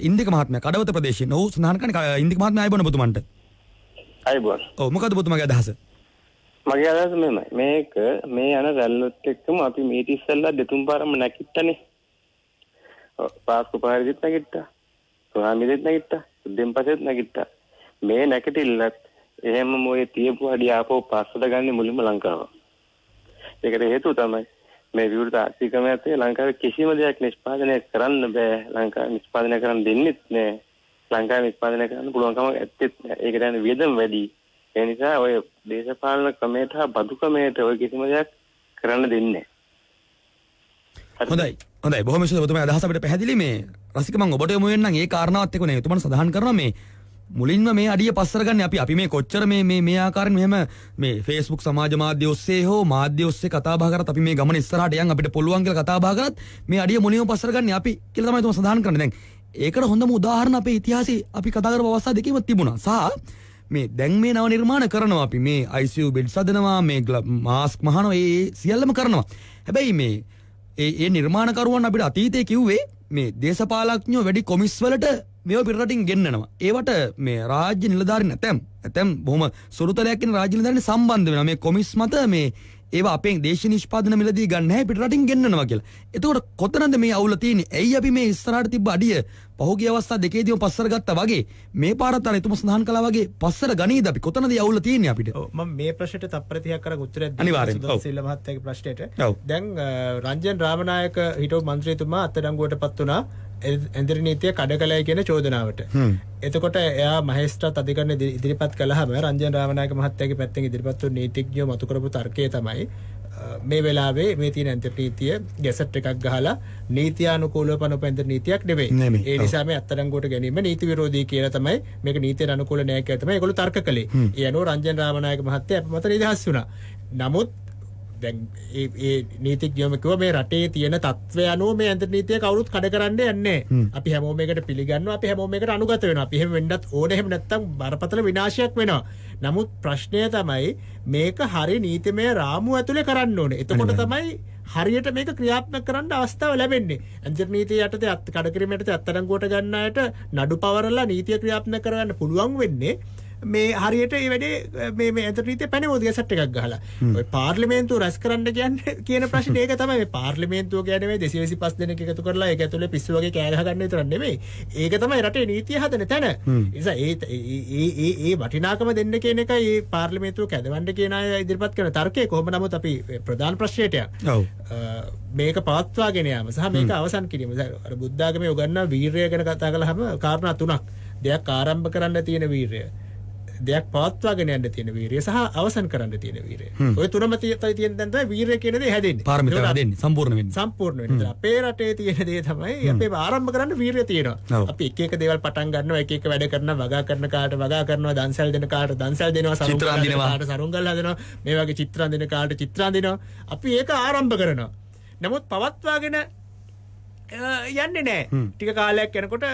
ඉන්දික මහත්මයා කඩවත ප්‍රදේශයේ. ඔව් සඳහන් කරන්නේ ඉන්දික මහත්මයා ආයිබෝන ඔබතුමන්ට. ආයිබෝන. ඔව් මොකද ඔබතුමාගේ අදහස? මගේ අදහස මෙහෙමයි. මේක මේ යන රැල්ලොත් එක්කම අපි මේ ඉස්සෙල්ලා දෙතුන් පාරම නැකිට්ටනේ. පාස්කු පාරෙදිත් නැකිට්ටා. සෝහාමිදෙත් නැකිට්ටා. දෙම් පසෙත් නැකිට්ටා. මේ නැකිටිල්ලත් එහෙම මොයේ තියපු අඩිය ආපහු පස්සට ගන්න මුලින්ම ලංකාව. ඒකට හේතුව තමයි මේ විවෘත ආර්ථිකමයත් ලංකාවේ කිසිම දෙයක් නිෂ්පාදනය කරන්න බෑ. ලංකාව නිෂ්පාදනය කරන්න දෙන්නෙත් නෑ. ලංකාවේ නිෂ්පාදනය කරන්න පුළුවන්කම ඇත්තෙත් නෑ. ඒකට යන වියදම් වැඩි. ඒ නිසා ඔය දේශපාලන ක්‍රමයට හා බදු ක්‍රමයට ඔය කිසිම දෙයක් කරන්න දෙන්නේ නෑ. හොඳයි බොහොම ස්තුතියි ඔබතුමා අදහස අපිට පැහැදිලි. මේ රසික මම ඔබට යොමු වෙන්නම් ඒ කාරණාවත් එක්ක නේ ඔබතුමා සඳහන් කරනවා මේ මුලින්ම මේ අඩිය පස්සර ගන්න අපි මේ කොච්චර මේ ආකාරයෙන් මෙහෙම මේ Facebook සමාජ මාධ්‍ය ඔස්සේ හෝ මාධ්‍ය ඔස්සේ කතා බහ කරත් අපි මේ ගමන ඉස්සරහට යන් අපිට පුළුවන් කියලා කතා බහ කරත් මේ අඩිය මුලින්ම පස්සර ගන්න අපි කියලා තමයි තුමා සඳහන් කරන්නේ. දැන් ඒකට හොඳම උදාහරණ අපේ ඉතිහාසයේ අපි කතා කරපු අවස්ථා දෙකේම තිබුණා. සහ මේ දැන් මේ නව නිර්මාණ කරනවා අපි මේ ICU බෙඩ්ස් හදනවා මේ මාස්ක් මහනවා ඒ සියල්ලම කරනවා. හැබැයි මේ ඒ නිර්මාණකරුවන් අපිට අතීතයේ කිව්වේ මේ දේශපාලඥයෝ වැඩි කොමිස් වලට මේව පිටරටින් ගෙන්නනවා. ඒවට මේ රාජ්‍ය නිලධාරීන් නැතම් බොහොම සුළුතලයක් ඉන්න රාජ්‍ය නිලධාරීන් සම්බන්ධ වෙනවා. මේ කොමිස් මත මේ ඒවා අපේ දේශීය නිෂ්පාදන මිලදී ගන්න නැහැ පිටරටින් ගෙන්නනවා කියලා. එතකොට කොතනද මේ අවුල තියෙන්නේ? ඇයි අපි මේ ඉස්සරහට තිබ්බ අඩිය පහුගිය අවස්ථා දෙකේදීම පස්සර ගත්තා වගේ මේ පාරත් අර එතුම සඳහන් කළා වගේ පස්සර ගනීද අපි? කොතනද අවුල තියෙන්නේ අපිට? ඔව් මම මේ ප්‍රශ්නෙට තප්පර 30ක් කරන් උත්තරයක් අනිවාර්යෙන්. දෙන්න සිල්ල මහත්තයාගේ ප්‍රශ්නෙට. දැන් රංජන් රාමනායක හිටපු മന്ത്രിතුමා අත්අඩංගුවටපත් වුණා එන්දිරි නීතිය කඩ කළයි කියන චෝදනාවට. එතකොට එයා මහේස්ත්‍රාත් අධිකරණය ඉදිරිපත් කළාම රංජන් රාමනායක මහත්තයාගේ පැත්තෙන් ඉදිරිපත් වුණු නීතිඥයෝ මතු කරපු තර්කය තමයි මේ වෙලාවේ මේ තියෙන ඇන්තර නීතිය ගැසට් එකක් ගහලා නීතියානුකූලව පනවපු ඇන්තර නීතියක් නෙවෙයි. ඒ නිසා මේ අත්අඩංගුවට ගැනීම නීති විරෝධී කියලා තමයි මේක නීතියට අනුකූල නැහැ කියලා තමයි ඒගොල්ලෝ තර්ක කළේ. ඒ අනුව රංජන් රාමනායක මහත්තයා අප මත නිදහස් වුණා. නමුත් දැන් ඒ නීතිඥයම කිව්වා මේ රටේ තියෙන තත්ත්වය අනුව මේ ඇන්තර නීතිය කවුරුත් කඩ කරන්න යන්නේ නැහැ. අපි හැමෝම මේකට පිළිගන්නවා, අපි හැමෝම මේකට අනුගත වෙනවා. අපි එහෙම වෙන්නත් ඕනේ. එහෙම නැත්නම් බරපතල විනාශයක් වෙනවා. නමුත් ප්‍රශ්නය තමයි මේක හරි නීතිමය රාමුව ඇතුලේ කරන්න ඕනේ. එතකොට තමයි හරියට මේක ක්‍රියාත්මක කරන්න අවස්ථාව ලැබෙන්නේ. අන්තර් නීතිය යටතේ කඩකිරීම යටතේ අත්අඩංගුවට ගන්න අයට නඩු පවරලා නීතිය ක්‍රියාත්මක කරගන්න පුළුවන් වෙන්නේ මේ හරියට ඒ වැඩේ මේ අන්තර් නීතිය පැනවෝද ගැසට් එකක් ගහලා. ඔය පාර්ලිමේන්තුව රැස් කරන්න කියන්නේ කියන ප්‍රශ්නේ ඒක තමයි. මේ පාර්ලිමේන්තුව කියන්නේ මේ 225 දෙනෙක් එකතු කරලා ඒක ඇතුලේ පිස්සු වගේ කෑ ගහ ගන්න විතරක් නෙමෙයි. ඒක තමයි රටේ නීතිය හදන තැන. නිසා ඒ වටිනාකම දෙන්න කියන එකයි මේ පාර්ලිමේන්තුව කැදවන්න කියන අය ඉදිරිපත් කරන තර්කය. කොහොම නමුත් අපි ප්‍රධාන ප්‍රශ්නයට මේක පවත්වාගෙන යාම සහ මේක අවසන් කිරීම. අර බුද්ධ ආගමේ උගන්වන වීරය ගැන කතා කළාම කාරණා තුනක්. දෙයක් ආරම්භ කරන්න තියෙන වීරය, දෙයක් පවත්වාගෙන යන්න තියෙන වීරිය සහ අවසන් කරන්න තියෙන වීරිය. ඔය තුනම තියෙන දැන් තමයි වීරිය කියන දේ හැදෙන්නේ. පාරමිතා හැදෙන්නේ සම්පූර්ණ වෙන්නේ. සම්පූර්ණ වෙන්නේ. අපේ රටේ තියෙන දේ තමයි අපේ ආරම්භ කරන්න වීරිය තියෙනවා. අපි එක එක දේවල් පටන් ගන්නවා, එක එක වැඩ කරනවා, වගා කරන කාට වගා කරනවා, දන්සල් දෙන කාට දන්සල් දෙනවා, සරුංගල් කාට සරුංගල් හදනවා, මේ වගේ චිත්‍ර අඳින කාට චිත්‍ර අඳිනවා. අපි ඒක ආරම්භ කරනවා. නමුත් පවත්වාගෙන යන්නේ නැහැ. ටික කාලයක් යනකොට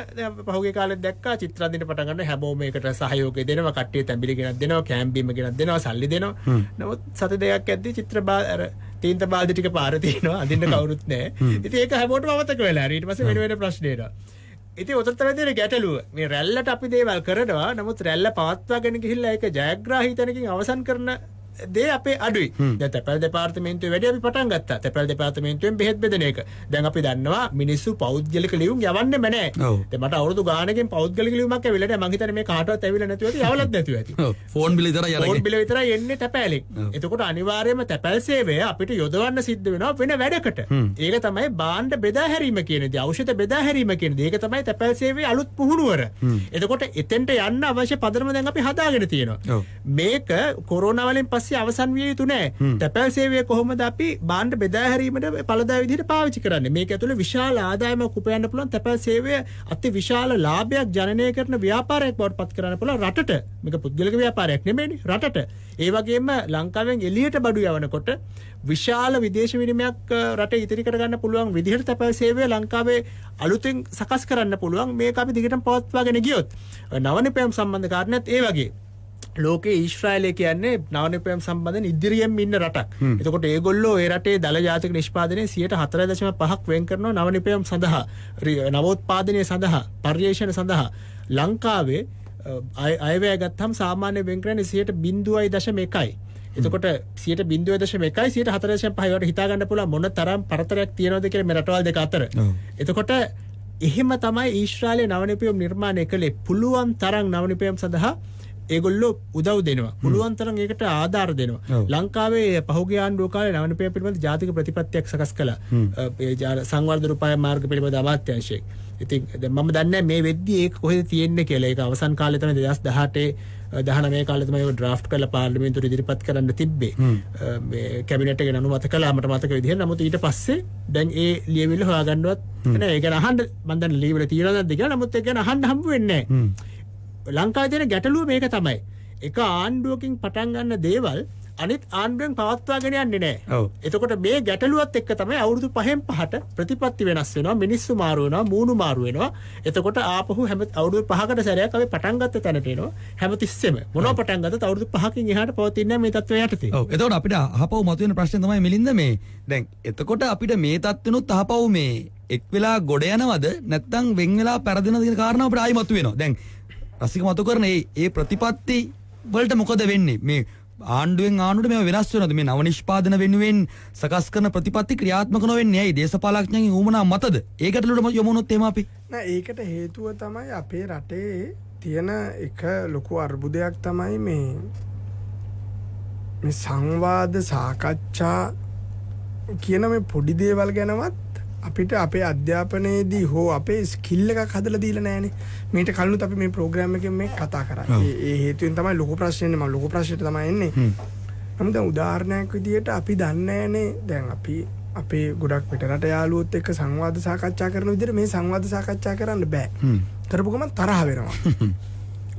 පහුගිය කාලෙත් දැක්කා චිත්‍ර අඳින්න පටන් ගන්න හැමෝම මේකට සහයෝගය දෙනවා, කට්ටිය තැඹිලි ගෙනත් දෙනවා, කැම් බීම ගෙනත් දෙනවා, සල්ලි දෙනවා. නමුත් සත දෙකක් ඇද්දි චිත්‍ර අර තීන්ත බාල්දි ටික පාරේ තියෙනවා, අඳින්න කවුරුත් නැහැ. ඉතින් ඒක හැමෝටම අමතක වෙලා. ඊට පස්සේ වෙන වෙන ප්‍රශ්න එනවා. ඉතින් උතර තමයි තියෙන ගැටලුව. මේ රැල්ලට අපි දේවල් කරනවා, නමුත් රැල්ල පවත්වාගෙන ගිහිල්ලා ඒක ජයග්‍රාහී තැනකින් අවසන් කරන දේ අපේ අඩුයි. දැන් තැපැල් දෙපාර්තමේන්තුවේ වැඩි අපි පටන් ගත්තා. තැපැල් දෙපාර්තමේන්තුවෙන් බෙහෙත් බෙදෙන එක. දැන් අපි දන්නවා මිනිස්සු පෞද්ගලික ලියුම් යවන්නෙම නැහැ. දැන් මට අවුරුදු ගානකින් පෞද්ගලික ලියුමක් ඇවිල්ලා නැහැ. මං හිතන්නේ මේ කාටවත් ඇවිල්ලා නැතුව ඇති, යවලත් නැතුව ඇති. ෆෝන් බිල විතරයි යන්නේ. ෆෝන් බිල විතරයි එන්නේ තැපැලෙන්. එතකොට අනිවාර්යයෙන්ම තැපැල් සේවය අපිට යොදවන්න සිද්ධ වෙනවා වෙන වැඩකට. ඒක තමයි භාණ්ඩ බෙදා හැරීම කියන දේ. ඖෂධ බෙදා හැරීම කියන දේ. ඒක තමයි තැපැල් සේවයේ අලුත් පුහුණුවර. එතකොට එතෙන්ට යන්න අවශ්‍ය පදනම දැන් අපි හදාගෙන තියෙනවා. මේක කොරෝනා වලින් පස්සේ අවසන් විය යුතු නෑ. තැපැල් සේවය කොහොමද අපි භාණ්ඩ බෙදා හැරීමට පළදා විදිහට පාවිච්චි කරන්නේ? මේක ඇතුළේ විශාල ආදායමක් උපයන්න පුළුවන්. තැපැල් සේවය අති විශාල ලාභයක් ජනනය කරන ව්‍යාපාරයක් බවට පත් කරන්න පුළුවන් රටට. මේක පුද්ගලික ව්‍යාපාරයක් නෙමෙයිනේ, රටට. ඒ වගේම ලංකාවෙන් එළියට බඩු යවනකොට විශාල විදේශ විනිමයක් රටේ ඉතිරි කරගන්න පුළුවන් විදිහට තැපැල් සේවය ලංකාවේ අලුතෙන් සකස් කරන්න පුළුවන්. මේක අපි දිගටම පවත්වාගෙන ගියොත් නවනිපැයම් සම්බන්ධ කාරණාත් ඒ වගේ. ලෝකේ ඊශ්‍රායලය කියන්නේ නවනිපැයම් සම්බන්ධයෙන් ඉදිරියෙන් ඉන්න රටක්. එතකොට ඒගොල්ලෝ ඒ රටේ දල ජාතික නිෂ්පාදනයේ 4.5% වෙන් කරනවා නවනිපැයම් සඳහා, නවෝත්පාදනය සඳහා, පර්යේෂණ සඳහා. ලංකාවේ අයවැය ගත්තාම සාමාන්‍ය වෙන් කරන්නේ 0.1%. එතකොට 0.1%, 4.5 වට හිතා ගන්න පුළුවන් මොන තරම් පරතරයක් තියෙනවද කියලා මේ රටවල් දෙක අතර. එතකොට එහෙම තමයි ඊශ්‍රායලය නවනිපැයම් නිර්මාණය කළේ. පුළුවන් තරම් නවනිපැයම් සඳහා ඒගොල්ලෝ උදව් දෙනවා. පුළුවන් තරම් ඒකට ආධාර දෙනවා. ලංකාවේ පහුගිය ආණ්ඩුව කාලේ නවනිපැයම් පිළිබඳ ජාතික ප්‍රතිපත්තියක් සකස් කළා. සංවර්ධන උපාය මාර්ග පිළිබඳ අමාත්‍යාංශයෙන්. ඉතින් මම දන්නේ මේ වෙද්දී ඒක කොහෙද තියෙන්නේ කියලා. ඒක අවසන් කාලේ තමයි 2018 19 කාලේ තමයි ඒක ඩ්‍රාෆ්ට් කරලා පාර්ලිමේන්තුවට ඉදිරිපත් කරන්න තිබ්බේ. මේ කැබිනට් එකෙන් අනුමත කළා මට මතක විදිහට. නමුත් ඊට පස්සේ දැන් ඒ ලියවිල්ල හොයාගන්නවත් නෑ. ඒක අහන්න මම දැන් ලියවිල්ල තියනවද නැද්ද කියලා. නමුත් ඒක ගැන අහන්න හම්බ වෙන්නේ නෑ. ලංකාවේ තියෙන ගැටලුව මේක තමයි. එක ආණ්ඩුවකින් පටන් ගන්න දේවල් අනිත් ආණ්ඩුවෙන් පවත්වාගෙන යන්නේ නැහැ. එතකොට මේ ගැටලුවත් එක්ක තමයි අවුරුදු 5න් 5ට ප්‍රතිපත්ති වෙනස් වෙනවා, මිනිස්සු මාරු වෙනවා, මූණු මාරු වෙනවා. එතකොට ආපහු හැම අවුරුදු 5කට සැරයක් අපි පටන් ගත්ත තැනට එනවා. හැමතිස්සෙම මොනවා පටන් ගත්තත් අවුරුදු 5කින් එහාට පවතින්නේ මේ තත්ත්වය යටතේ. ඔව්. එතකොට අපිට අහපව් මතුවෙන ප්‍රශ්නේ තමයි මිලින්ද මේ දැන් එතකොට අපිට මේ තත්ත්වෙනුත් අහපව් මේ එක් වෙලා ගොඩ යනවද නැත්නම් වෙන් වෙලා පෙරදෙනවද කියන කාරණාව අපිට ආයි මතුවෙනවා. දැන් රසික මතු කරන මේ ප්‍රතිපත්ති වලට මොකද වෙන්නේ? මේ ආණ්ඩුවෙන් ආණ්ඩුවට මේවා වෙනස් වෙනවද? මේ නව නිෂ්පාදන වෙනුවෙන් සකස් කරන ප්‍රතිපත්ති ක්‍රියාත්මක නොවෙන්නේ ඇයි? දේශපාලඥයන්ගේ ඌමනා මතද? ඒකට යමුනොත් එහෙම අපි නෑ, ඒකට හේතුව තමයි අපේ රටේ තියෙන එක ලොකු අර්බුදයක් තමයි මේ සංවාද සාකච්ඡා කියන මේ පොඩි දේවල් ගැනවත් අපිට අපේ අධ්‍යාපනයේදී හෝ අපේ ස්කිල් එකක් හදලා දීලා නැහනේ. මේකට කලිනුත් අපි මේ ප්‍රෝග්‍රෑම් එකෙන් මේ කතා කරා. ඒ හේතුවෙන් තමයි ලොකු ප්‍රශ්නේ මම ලොකු ප්‍රශ්නෙට තමයි එන්නේ. නමුත් දැන් උදාහරණයක් විදියට අපි දන්නේ නැහනේ. දැන් අපි අපේ ගොඩක් පිට රට යාළුවොත් එක්ක සංවාද සාකච්ඡා කරන විදිහට මේ සංවාද සාකච්ඡා කරන්න බෑ. කරපු ගමන් තරහ වෙනවා.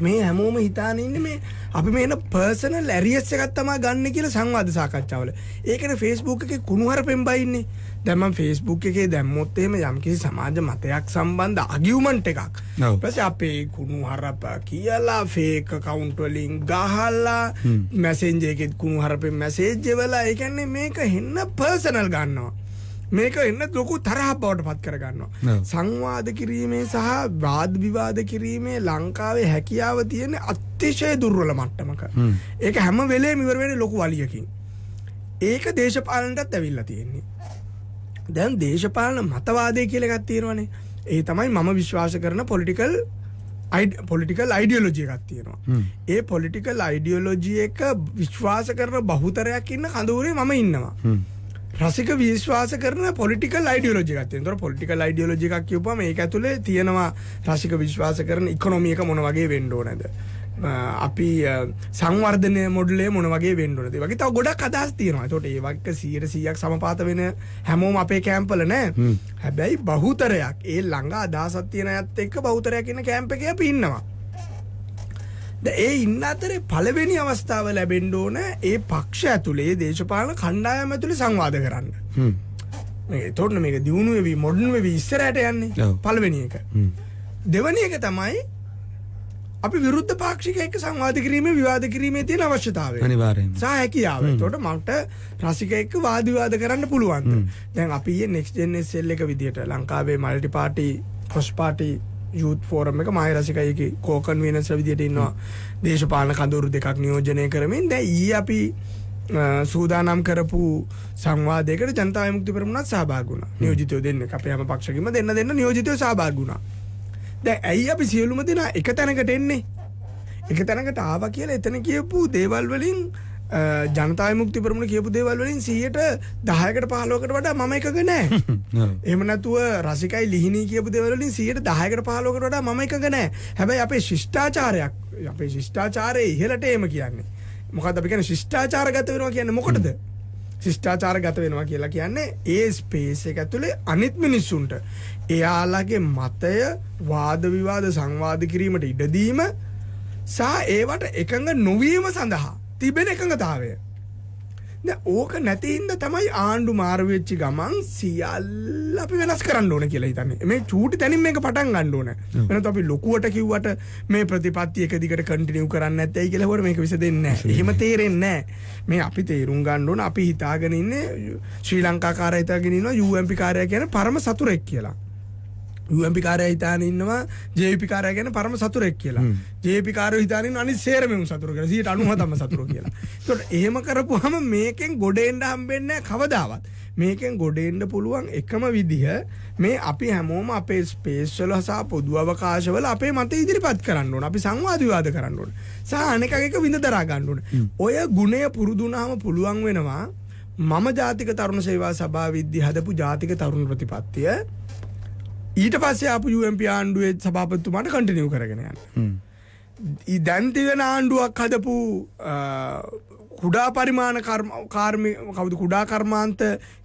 මේ හැමෝම හිතාන ඉන්නේ මේ අපි මේන පර්සනල් ඇරියස් එකක් තමයි ගන්න කියලා සංවාද සාකච්ඡාවල. ඒකනේ Facebook එකේ කුණුහරුපෙන් බයින්නේ. දැන් මම Facebook එකේ දැම්මොත් එහෙම යම්කිසි සමාජ මතයක් සම්බන්ධ ආගියුමන්ට් එකක්. ඊට පස්සේ අපේ කුණුහරුප කියලා ෆේක් account වලින් ගහලා මැසෙන්ජර් එකේ කුණුහරුපෙන් මැසේජ් එවලා ඒ කියන්නේ මේක හෙන්න පර්සනල් ගන්නවා. මේක එන්න ලොකු තරහක් බවට පත් කර ගන්නවා. සංවාද කිරීමේ සහ වාද විවාද කිරීමේ ලංකාවේ හැකියාව තියෙන අතිශය දුර්වල මට්ටමක. ඒක හැම වෙලේම ඉවර වෙන්නේ ලොකු වලියකින්. ඒක දේශපාලනටත් ඇවිල්ලා තියෙන්නේ. දැන් දේශපාලන මතවාදය කියලා එකක් තියෙනවානේ. ඒ තමයි මම විශ්වාස කරන පොලිටිකල් අයිඩියොලොජි එකක් තියෙනවා. ඒ පොලිටිකල් අයිඩියොලොජි එක විශ්වාස කරන බහුතරයක් ඉන්න කඳවුරේ මම ඉන්නවා. රසික විශ්වාස කරන පොලිටිකල් අයිඩියොලොජි එකක් තියෙනවා. ඒතර පොලිටිකල් අයිඩියොලොජි එකක් කියපුවම ඒක ඇතුලේ තියෙනවා රසික විශ්වාස කරන ඉකොනොමි එක මොන වගේ වෙන්න ඕනද? අපි සංවර්ධනය මොඩලේ මොන වගේ වෙන්න ඕනද? ඒ වගේ තව ගොඩක් අදහස් තියෙනවා. ඒතකොට ඒ වගේ 100%ක් සමපාත වෙන හැමෝම අපේ කැම්ප් වල නෑ. හැබැයි බහුතරයක් ඒ ළඟ අදහසක් තියෙන අයත් එක්ක බහුතරයක් ඉන්න කැම්ප් එකේ අපි ඉන්නවා. ඒ ඉන්න අතරේ පළවෙනි අවස්ථාව ලැබෙන්න ඕන ඒ පක්ෂ ඇතුලේ දේශපාලන කණ්ඩායම ඇතුලේ සංවාද කරන්න. ඒතකොට මේක දියුණු වෙවි මොඩර්න් වෙවි ඉස්සරහට යන්නේ පළවෙනි එක. දෙවෙනි එක තමයි අපි විරුද්ධ පාක්ෂික එක්ක සංවාද කිරීමේ විවාද කිරීමේ තියෙන අවශ්‍යතාවය. අනිවාර්යයෙන්ම. සහ හැකියාව. ඒතකොට මට රසික එක්ක වාද විවාද කරන්න පුළුවන්. දැන් අපි ඊයේ next gen SL එක විදියට ලංකාවේ multi party cross party youth forum එක මායි රසිකයිගේ කෝකන්වීනර්ස් විදියට ඉන්නවා. දේශපාලන කඳවුරු දෙකක් නියෝජනය කරමින් දැන් ඊයේ අපි සූදානම් කරපු සංවාදයකට ජනතා විමුක්ති පෙරමුණත් සහභාගී වුණා. නියෝජිතයෝ දෙන්නෙක් අපේ හැම පක්ෂකින්ම දෙන්න නියෝජිතයෝ සහභාගී වුණා. දැන් ඇයි අපි සියලුම දෙනා එක තැනකට එන්නේ? එක තැනකට ආවා කියලා එතන කියපු දේවල් වලින් ජනතා විමුක්ති පෙරමුණ කියපු දේවල් වලින් 10%කට 15%කට වඩා මම එකග නැහැ. එහෙම නැතුව රසිකයි ලිහිණී කියපු දේවල් වලින් 10%කට 15%කට වඩා මම එකග නැහැ. හැබැයි අපේ ශිෂ්ටාචාරයේ ඉහළට එම කියන්නේ. මොකද්ද අපි කියන්නේ ශිෂ්ටාචාරගත වෙනවා කියන්නේ මොකටද? ශිෂ්ටාචාරගත වෙනවා කියලා කියන්නේ ඒ ස්පේස් එක ඇතුලේ අනිත් මිනිස්සුන්ට එයාලගේ මතය වාද විවාද සංවාද කිරීමට ඉඩ දීම සහ ඒවට එකඟ නොවීම සඳහා තිබෙන එකඟතාවය. දැන් ඕක නැති ඉඳ තමයි ආණ්ඩු මාරු වෙච්ච ගමන් සියල්ල අපි වෙනස් කරන්න ඕන කියලා හිතන්නේ. මේ චූටි තැනින් මේක පටන් ගන්න ඕන. වෙනත් අපි ලොකුවට කිව්වට මේ ප්‍රතිපත්ති එක දිගට කන්ටිනියු කරන්න නැත්තයි කියලා හොර මේක විසදෙන්නේ නැහැ. එහෙම තේරෙන්නේ නැහැ. මේ අපි තේරුම් ගන්න ඕන අපි හිතාගෙන ඉන්නේ ශ්‍රී ලංකා කාර්යය හිතාගෙන ඉන්නවා UMP කාර්යය කියන්නේ පරම සතුරෙක් කියලා. UMP කාර්යය හිතාගෙන ඉන්නවා JVP කාර්යය කියන්නේ පරම සතුරෙක් කියලා. JVP කාර්යය හිතාගෙන ඉන්නවා අනිත් සේරමෙම සතුරු කියලා. 90%ම සතුරු කියලා. ඒකට එහෙම කරපුවාම මේකෙන් ගොඩ එන්න හම්බෙන්නේ නැහැ කවදාවත්. මේකෙන් ගොඩ එන්න පුළුවන් එකම විදිහ මේ අපි හැමෝම අපේ ස්පේස් වල සහ පොදු අවකාශවල අපේ මත ඉදිරිපත් කරන්න ඕන. අපි සංවාද විවාද කරන්න ඕන. සහ අනෙක් එක විඳ දරා ගන්න ඕන. ඔය ගුණය පුරුදු වුණාම පුළුවන් වෙනවා මම ජාතික තරුණ සේවා සභාව විද්‍ය හදපු ජාතික තරුණ ප්‍රතිපත්තිය ඊට පස්සේ ආපු UMP ආණ්ඩුවේ සභාපතිතුමාට කන්ටිනියු කරගෙන යන්න. දැන් තියෙන ආණ්ඩුවක් හදපු කුඩා පරිමාණ කුඩා කර්මාන්ත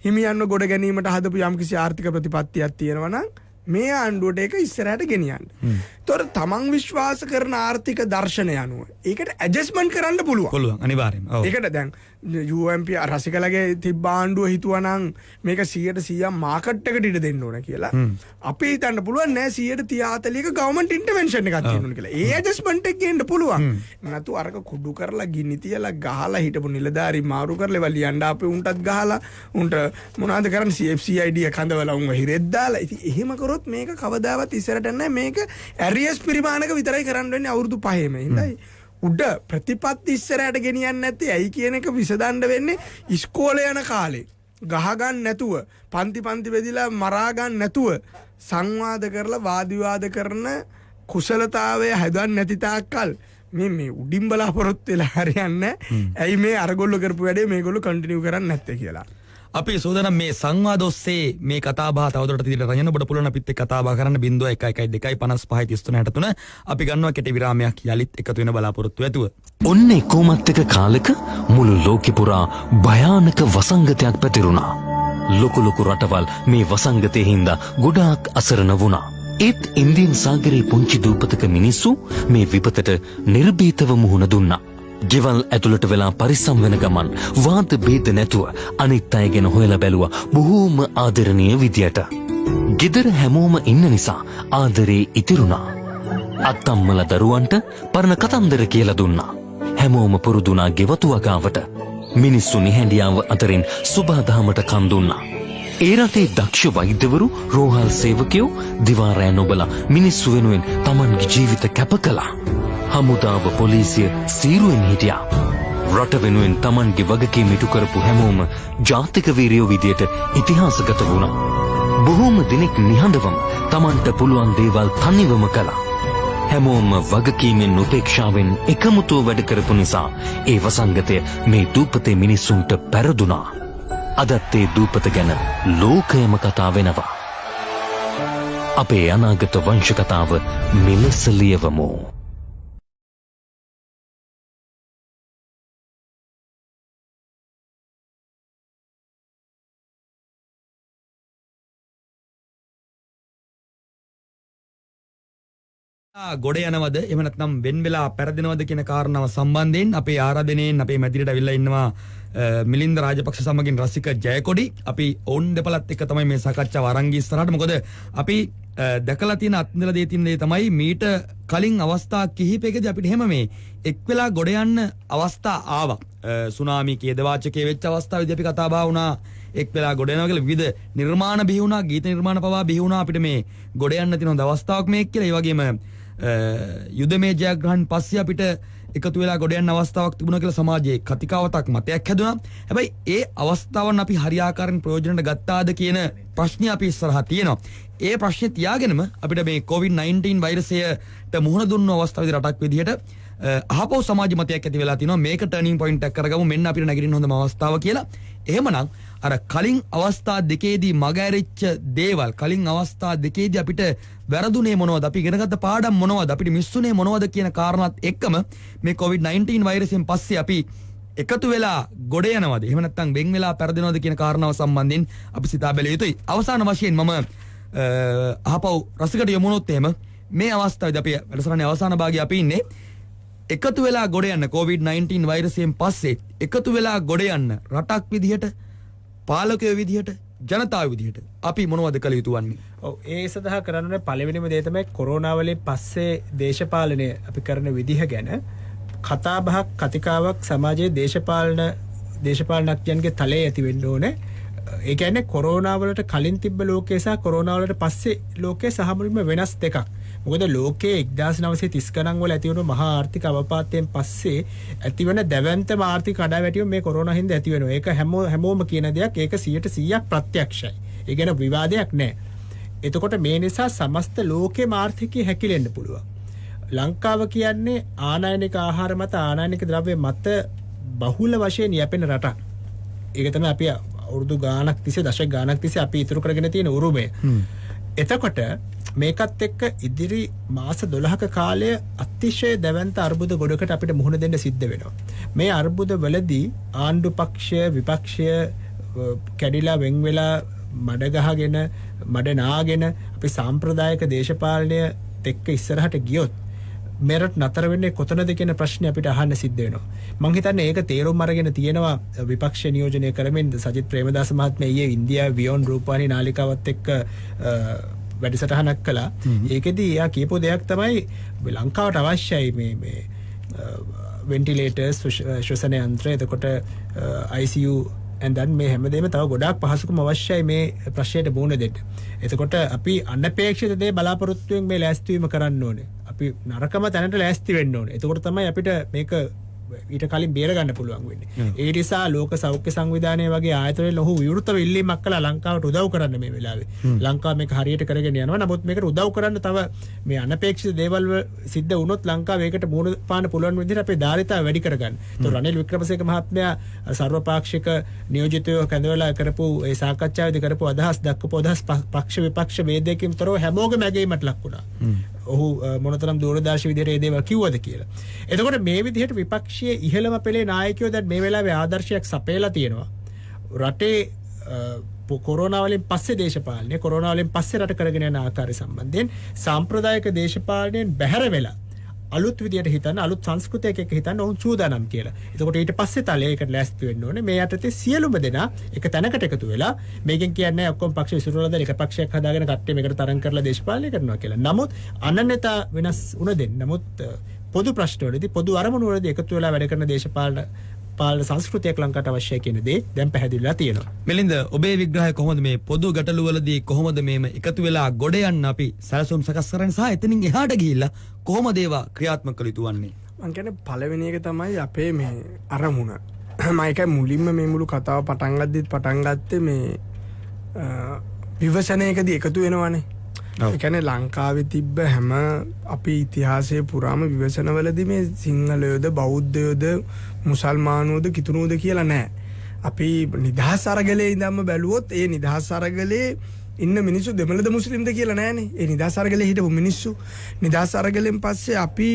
හිමියන්ව ගොඩ ගැනීමට හදපු යම්කිසි ආර්ථික ප්‍රතිපත්තියක් තියෙනවා නම් මේ ආණ්ඩුවට ඒක ඉස්සරහට ගෙනියන්න. ඒතොර තමන් විශ්වාස කරන ආර්ථික දර්ශනය අනුව ඒකට ඇඩ්ජස්ට්මන්ට් කරන්න පුළුවන්. පුළුවන් අනිවාර්යෙන්ම. ඔව්. ඒකට දැන් UMP රසිකලගේ තිබ්බ ආණ්ඩුව හිතුවනම් මේක 100% මාකට් එකට ඉඩ දෙන්න ඕන කියලා. අපි හිතන්න පුළුවන් නෑ 130-40ක ගවර්න්මන්ට් ඉන්ටර්වෙන්ෂන් එකක් තියෙන්න ඕන කියලා. ඒ ඇඩ්ජස්ට්මන්ට් එක ගේන්න පුළුවන්. නැතු අරක කුඩු කරලා ගිනි තියලා ගහලා හිටපු නිලධාරි මාරු කරලා ඒවා ලියන්න අපේ උන්ටත් ගහලා උන්ට මොනවද කරන්නේ CFCID එක හඳවලා උන්ව හිරෙත් දාලා. ඉතින් එහෙම කරොත් මේක කවදාවත් ඉස්සරට නැහැ. මේක ඇරියස් පරිමාණක විතරයි කරන්න වෙන්නේ අවුරුදු 5ෙම. හින්දායි උඩ ප්‍රතිපත්ති ඉස්සරහට ගෙනියන්නේ නැත්තේ ඇයි කියන එක විසඳන්න වෙන්නේ ඉස්කෝලේ යන කාලේ. ගහ ගන්න නැතුව පන්ති බෙදිලා මරා ගන්න නැතුව සංවාද කරලා වාද විවාද කරන කුසලතාවය හදන්න නැති තාක්කල් මේ උඩින් බලාපොරොත්තු වෙලා හරියන්නේ ඇයි මේ අරගොල්ලෝ කරපු වැඩේ මේගොල්ලෝ කන්ටිනියු කරන්නේ නැත්තේ කියලා. අපි සූදානම් මේ සංවාද ඔස්සේ මේ කතා බහ තවදුරටත් ඉදිරියට රජන ඔබට පුළුවන් අපිත් එක්ක කතා බහ කරන්න 01125533 අපි ගන්නවා කෙටි විරාමයක් යලිත් එකතු වෙන බලාපොරොත්තු ඇතුව. ඔන්නේ කොමත්ක කාලෙක මුළු ලෝකෙ පුරා භයානක වසංගතයක් පැතිරුණා. ලොකු රටවල් මේ වසංගතේ හින්දා ගොඩාක් අසරණ වුණා. ඒත් ඉන්දියන් සාගරයේ පුංචි දූපතක මිනිස්සු මේ විපතට නිර්භීතව මුහුණ දුන්නා. ගෙවල් ඇතුළට වෙලා පරිස්සම් වෙන ගමන් වාද බේද නැතුව අනිත් අය ගැන හොයලා බැලුවා බොහෝම ආදරණීය විදියට. ගෙදර හැමෝම ඉන්න නිසා ආදරේ ඉතිරුණා. අත්තම්මල දරුවන්ට පරණ කතන්දර කියලා දුන්නා. හැමෝම පුරුදුනා ගෙවතු වගාවට. මිනිස්සු නිහැඬියාව අතරින් සුබාදහමට කන් දුන්නා. ඒ රටේ දක්ෂ වෛද්‍යවරු රෝහල් සේවකයෝ දිවාරෑ නොබලා මිනිස්සු වෙනුවෙන් තමන්ගේ ජීවිත කැප කළා. හමුදාව පොලිසිය සීරුවෙන් හිටියා. රට වෙනුවෙන් තමන්ගේ වගකීම් ඉටු කරපු හැමෝම ජාතික වීරයෝ විදියට ඉතිහාසගත වුණා. බොහෝම දෙනෙක් නිහඬවම තමන්ට පුළුවන් දේවල් තනිවම කළා. හැමෝම වගකීමෙන් උපේක්ෂාවෙන් එකමුතුව වැඩ කරපු නිසා ඒ වසංගතය මේ දූපතේ මිනිස්සුන්ට පැරදුනා. අදත් ඒ දූපත ගැන ලෝකයම කතා වෙනවා. අපේ අනාගත වංශ කතාව මෙලෙස ලියවමු. ගොඩ යනවද එහෙම නැත්නම් වෙන් වෙලා පෙරදෙනවද කියන කාරණාව සම්බන්ධයෙන් අපේ ආරාධනෙන් අපේ මැදිරියට අවිල්ලා ඉන්නවා මිලින්ද රාජපක්ෂ සමගින් රසික ජයකොඩි. අපි ඔවුන් දෙපළත් එක්ක තමයි මේ සාකච්ඡාව අරන් ගියේ ඉස්සරහට. මොකද අපි දැකලා තියෙන අත්දැකලා දේ තියෙන දේ තමයි මීට කලින් අවස්ථා කිහිපයකදී අපිට එහෙම මේ එක් වෙලා ගොඩ යන්න අවස්ථා ආවා. සුනාමි කේදවාචකයේ වෙච්ච අවස්ථාවේදී අපි කතා බහ වුණා. එක් වෙලා ගොඩ යනවා කියලා විවිධ නිර්මාණ බිහි වුණා, ගීත නිර්මාණ පවා බිහි වුණා. අපිට මේ ගොඩ යන්න තියෙන හොඳ අවස්ථාවක් මේක කියලා. ඒ වගේම යුදමේ ජයග්‍රහණ පස්සේ අපිට එකතු වෙලා ගොඩ යන්න අවස්ථාවක් තිබුණා කියලා සමාජයේ කතිකාවතක් මතයක් හැදුනා. හැබැයි ඒ අවස්ථාවන් අපි හරියාකාරයෙන් ප්‍රයෝජනට ගත්තාද කියන ප්‍රශ්නේ අපි ඉස්සරහා තියෙනවා. ඒ ප්‍රශ්නේ තියාගෙනම අපිට මේ COVID-19 වෛරසයට මුහුණ දුන්න අවස්ථාවේදී රටක් විදිහට අහපොව සමාජ මතයක් ඇති වෙලා තිනවා. මේක ටර්නින් පොයින්ට් එකක් කරගමු. මෙන්න අපිට නැගිටින්න හොඳම අවස්ථාව කියලා. එහෙමනම් අර කලින් අවස්ථා දෙකේදී මග ඇරිච්ච දේවල්, කලින් අවස්ථා දෙකේදී අපිට වැරදුනේ මොනවද, අපි ඉගෙනගත්ත පාඩම් මොනවද, අපිට මිස්සුනේ මොනවද කියන කාරණාත් එක්කම මේ COVID-19 වෛරසයෙන් පස්සේ අපි එකතු වෙලා ගොඩ යනවද එහෙම නැත්නම් වෙන් වෙලා පෙරදෙනවද කියන කාරණාව සම්බන්ධයෙන් අපි සිතා බැලිය යුතුයි. අවසාන වශයෙන් මම අහපව් රසිකට යමුනොත් එහෙම මේ අවස්ථාවේදී අපි වැඩසටහනේ අවසාන භාගයේ අපි ඉන්නේ එකතු වෙලා ගොඩ යන්න COVID-19 වෛරසයෙන් පස්සේ එකතු වෙලා ගොඩ යන්න රටක් විදිහට, පාලකයෝ විදිහට, ජනතාව විදිහට අපි මොනවද කළ යුතු වන්නේ? ඔව් ඒ සඳහා කරන්නේ පළවෙනිම දේ තමයි කොරෝනා වලින් පස්සේ දේශපාලනය අපි කරන විදිහ ගැන කතා බහක්, කතිකාවක් සමාජයේ දේශපාලනඥයන්ගේ තලයේ ඇති වෙන්න ඕනේ. ඒ කියන්නේ කොරෝනා වලට කලින් තිබ්බ ලෝකය සහ කොරෝනා වලට පස්සේ ලෝකය සහ මුලින්ම වෙනස් දෙකක්. මොකද ලෝකයේ 1930 ගණන් වල ඇති වුණු මහා ආර්ථික අවපාතයෙන් පස්සේ ඇතිවන දැවැන්තම ආර්ථික කඩාවැටීම මේ කොරෝනා හින්දා ඇති වෙනවා. ඒක හැමෝම කියන දෙයක්. ඒක 100% ප්‍රත්‍යක්ෂයි. ඒ ගැන විවාදයක් නැහැ. එතකොට මේ නිසා සමස්ත ලෝකෙම ආර්ථිකය හැකිලෙන්න පුළුවන්. ලංකාව කියන්නේ ආනයනික ආහාර මත, ආනයනික ද්‍රව්‍ය මත බහුල වශයෙන් යැපෙන රටක්. ඒක තමයි අපි අවුරුදු ගාණක් තිස්සේ, දශක ගාණක් තිස්සේ අපි ඉතුරු කරගෙන තියෙන උරුමය. එතකොට මේකත් එක්ක ඉදිරි මාස 12ක කාලය අතිශය දැවැන්ත අර්බුද ගොඩකට අපිට මුහුණ දෙන්න සිද්ධ වෙනවා. මේ අර්බුද වලදී ආණ්ඩු පක්ෂය, විපක්ෂය කැඩිලා වෙන් වෙලා මඩ ගහගෙන, මඩ නාගෙන අපි සාම්ප්‍රදායික දේශපාලනය එක්ක ඉස්සරහට ගියොත් මෙරට නතර වෙන්නේ කොතනද කියන ප්‍රශ්නේ අපිට අහන්න සිද්ධ වෙනවා. මම හිතන්නේ ඒක තේරුම් අරගෙන තියෙනවා විපක්ෂ නියෝජනය කරමින් සජිත් ප්‍රේමදාස මහත්මයා ඊයේ ඉන්දියාවේ වියොන් රූපවාහිනී නාලිකාවත් එක්ක වැඩසටහනක් කළා. ඒකෙදී එයා කියපු දෙයක් තමයි ලංකාවට අවශ්‍යයි මේ වෙන්ටිලේටර්ස්, ශ්වසන යන්ත්‍ර, එතකොට ICU and මේ හැමදේම තව ගොඩාක් පහසුකම් අවශ්‍යයි මේ ප්‍රශ්නයට මුහුණ දෙන්න. එතකොට අපි අනපේක්ෂිත දේ බලාපොරොත්තුවෙන් මේ ලෑස්තිවීම කරන්න ඕනේ. අපි නරකම තැනට ලෑස්ති වෙන්න ඕනේ. එතකොට තමයි අපිට මේක ඊට කලින් බේර ගන්න පුළුවන් වෙන්නේ. ඒ නිසා ලෝක සෞඛ්‍ය සංවිධානය වගේ ආයතනවල ඔහු විවෘතව ඉල්ලීමක් කළා ලංකාවට උදව් කරන්න මේ වෙලාවේ. ලංකාව මේක හරියට කරගෙන යනවා. නමුත් මේකට උදව් කරන්න තව මේ අනපේක්ෂිත දේවල් සිද්ධ වුණොත් ලංකාව ඒකට මුහුණ පාන්න පුළුවන් විදිහට අපේ ධාරිතාව වැඩි කරගන්න. ඒතකොට රනිල් වික්‍රමසේක මහත්මයා සර්වපාක්ෂික නියෝජිතයෝ කැඳවලා කරපු ඒ සාකච්ඡාවේදී කරපු අදහස් දක්වපු අදහස් පක්ෂ විපක්ෂ වේදයකින් තොරව හැමෝගෙම ඇගීමට ලක් වුණා. ඔහු මොනතරම් දූරදර්ශී විදිහට ඒ දේවල් කිව්වද කියලා. එතකොට මේ විදිහට විපක්ෂයේ ඉහළම පෙළේ නායකයෝ දැන් මේ වෙලාවේ ආදර්ශයක් සපයලා තියෙනවා. රටේ කොරෝනාවලින් පස්සේ දේශපාලනය කොරෝනාවලින් පස්සේ රට කරගෙන යන ආකාරය සම්බන්ධයෙන් සාම්ප්‍රදායික දේශපාලනයෙන් බැහැර වෙලා අලුත් විදියට හිතන්න අලුත් සංස්කෘතියක එක්ක හිතන්න ඔවුන් සූදානම් කියලා. එතකොට ඊට පස්සේ තලයකට ලෑස්ති වෙන්න ඕනේ. මේ යටතේ සියලුම දෙනා එක තැනකට එකතු වෙලා මේකෙන් කියන්නේ ඔක්කොම පක්ෂ විසිරුවලා දාලා එක පක්ෂයක් හදාගෙන කට්ටිය මේකට තරම් කරලා දේශපාලනය කරනවා කියලා. නමුත් අනන්‍යතා වෙනස් වුණ දෙන්න. නමුත් පොදු ප්‍රශ්නවලදී පොදු අරමුණු වලදී එකතු වෙලා වැඩ කරන දේශපාලන සංස්කෘතියක් ලංකාවට අවශ්‍යයි කියන දේ දැන් පැහැදිලිලා තියෙනවා. මිලින්ද ඔබේ විග්‍රහය කොහොමද මේ පොදු ගැටලුවලදී කොහොමද මේම එකතු වෙලා ගොඩ යන්න අපි සැලසුම් සකස් කරන්නේ සහ එතනින් එහාට ගිහිල්ලා කොහොමද ඒවා ක්‍රියාත්මක කළ යුතු වන්නේ? මං කියන්නේ පළවෙනි එක තමයි අපේ මේ අරමුණ. මම ඒකයි මුලින්ම මේ මුළු කතාව පටන් ගත්තේ මේ විවසනයකදී එකතු වෙනවනේ. ඒ කියන්නේ ලංකාවේ තිබ්බ හැම අපි ඉතිහාසයේ පුරාම විවසනවලදී මේ සිංහලයෝද බෞද්ධයෝද මුසල්මානෝද කිතුනෝද කියලා නැහැ. අපි නිදහස් අරගලේ ඉඳන්ම බැලුවොත් ඒ නිදහස් අරගලේ ඉන්න මිනිස්සු දෙමළද මුස්ලිම්ද කියලා නැහැනේ. ඒ නිදහස් අරගලේ හිටපු මිනිස්සු නිදහස් අරගලෙන් පස්සේ අපි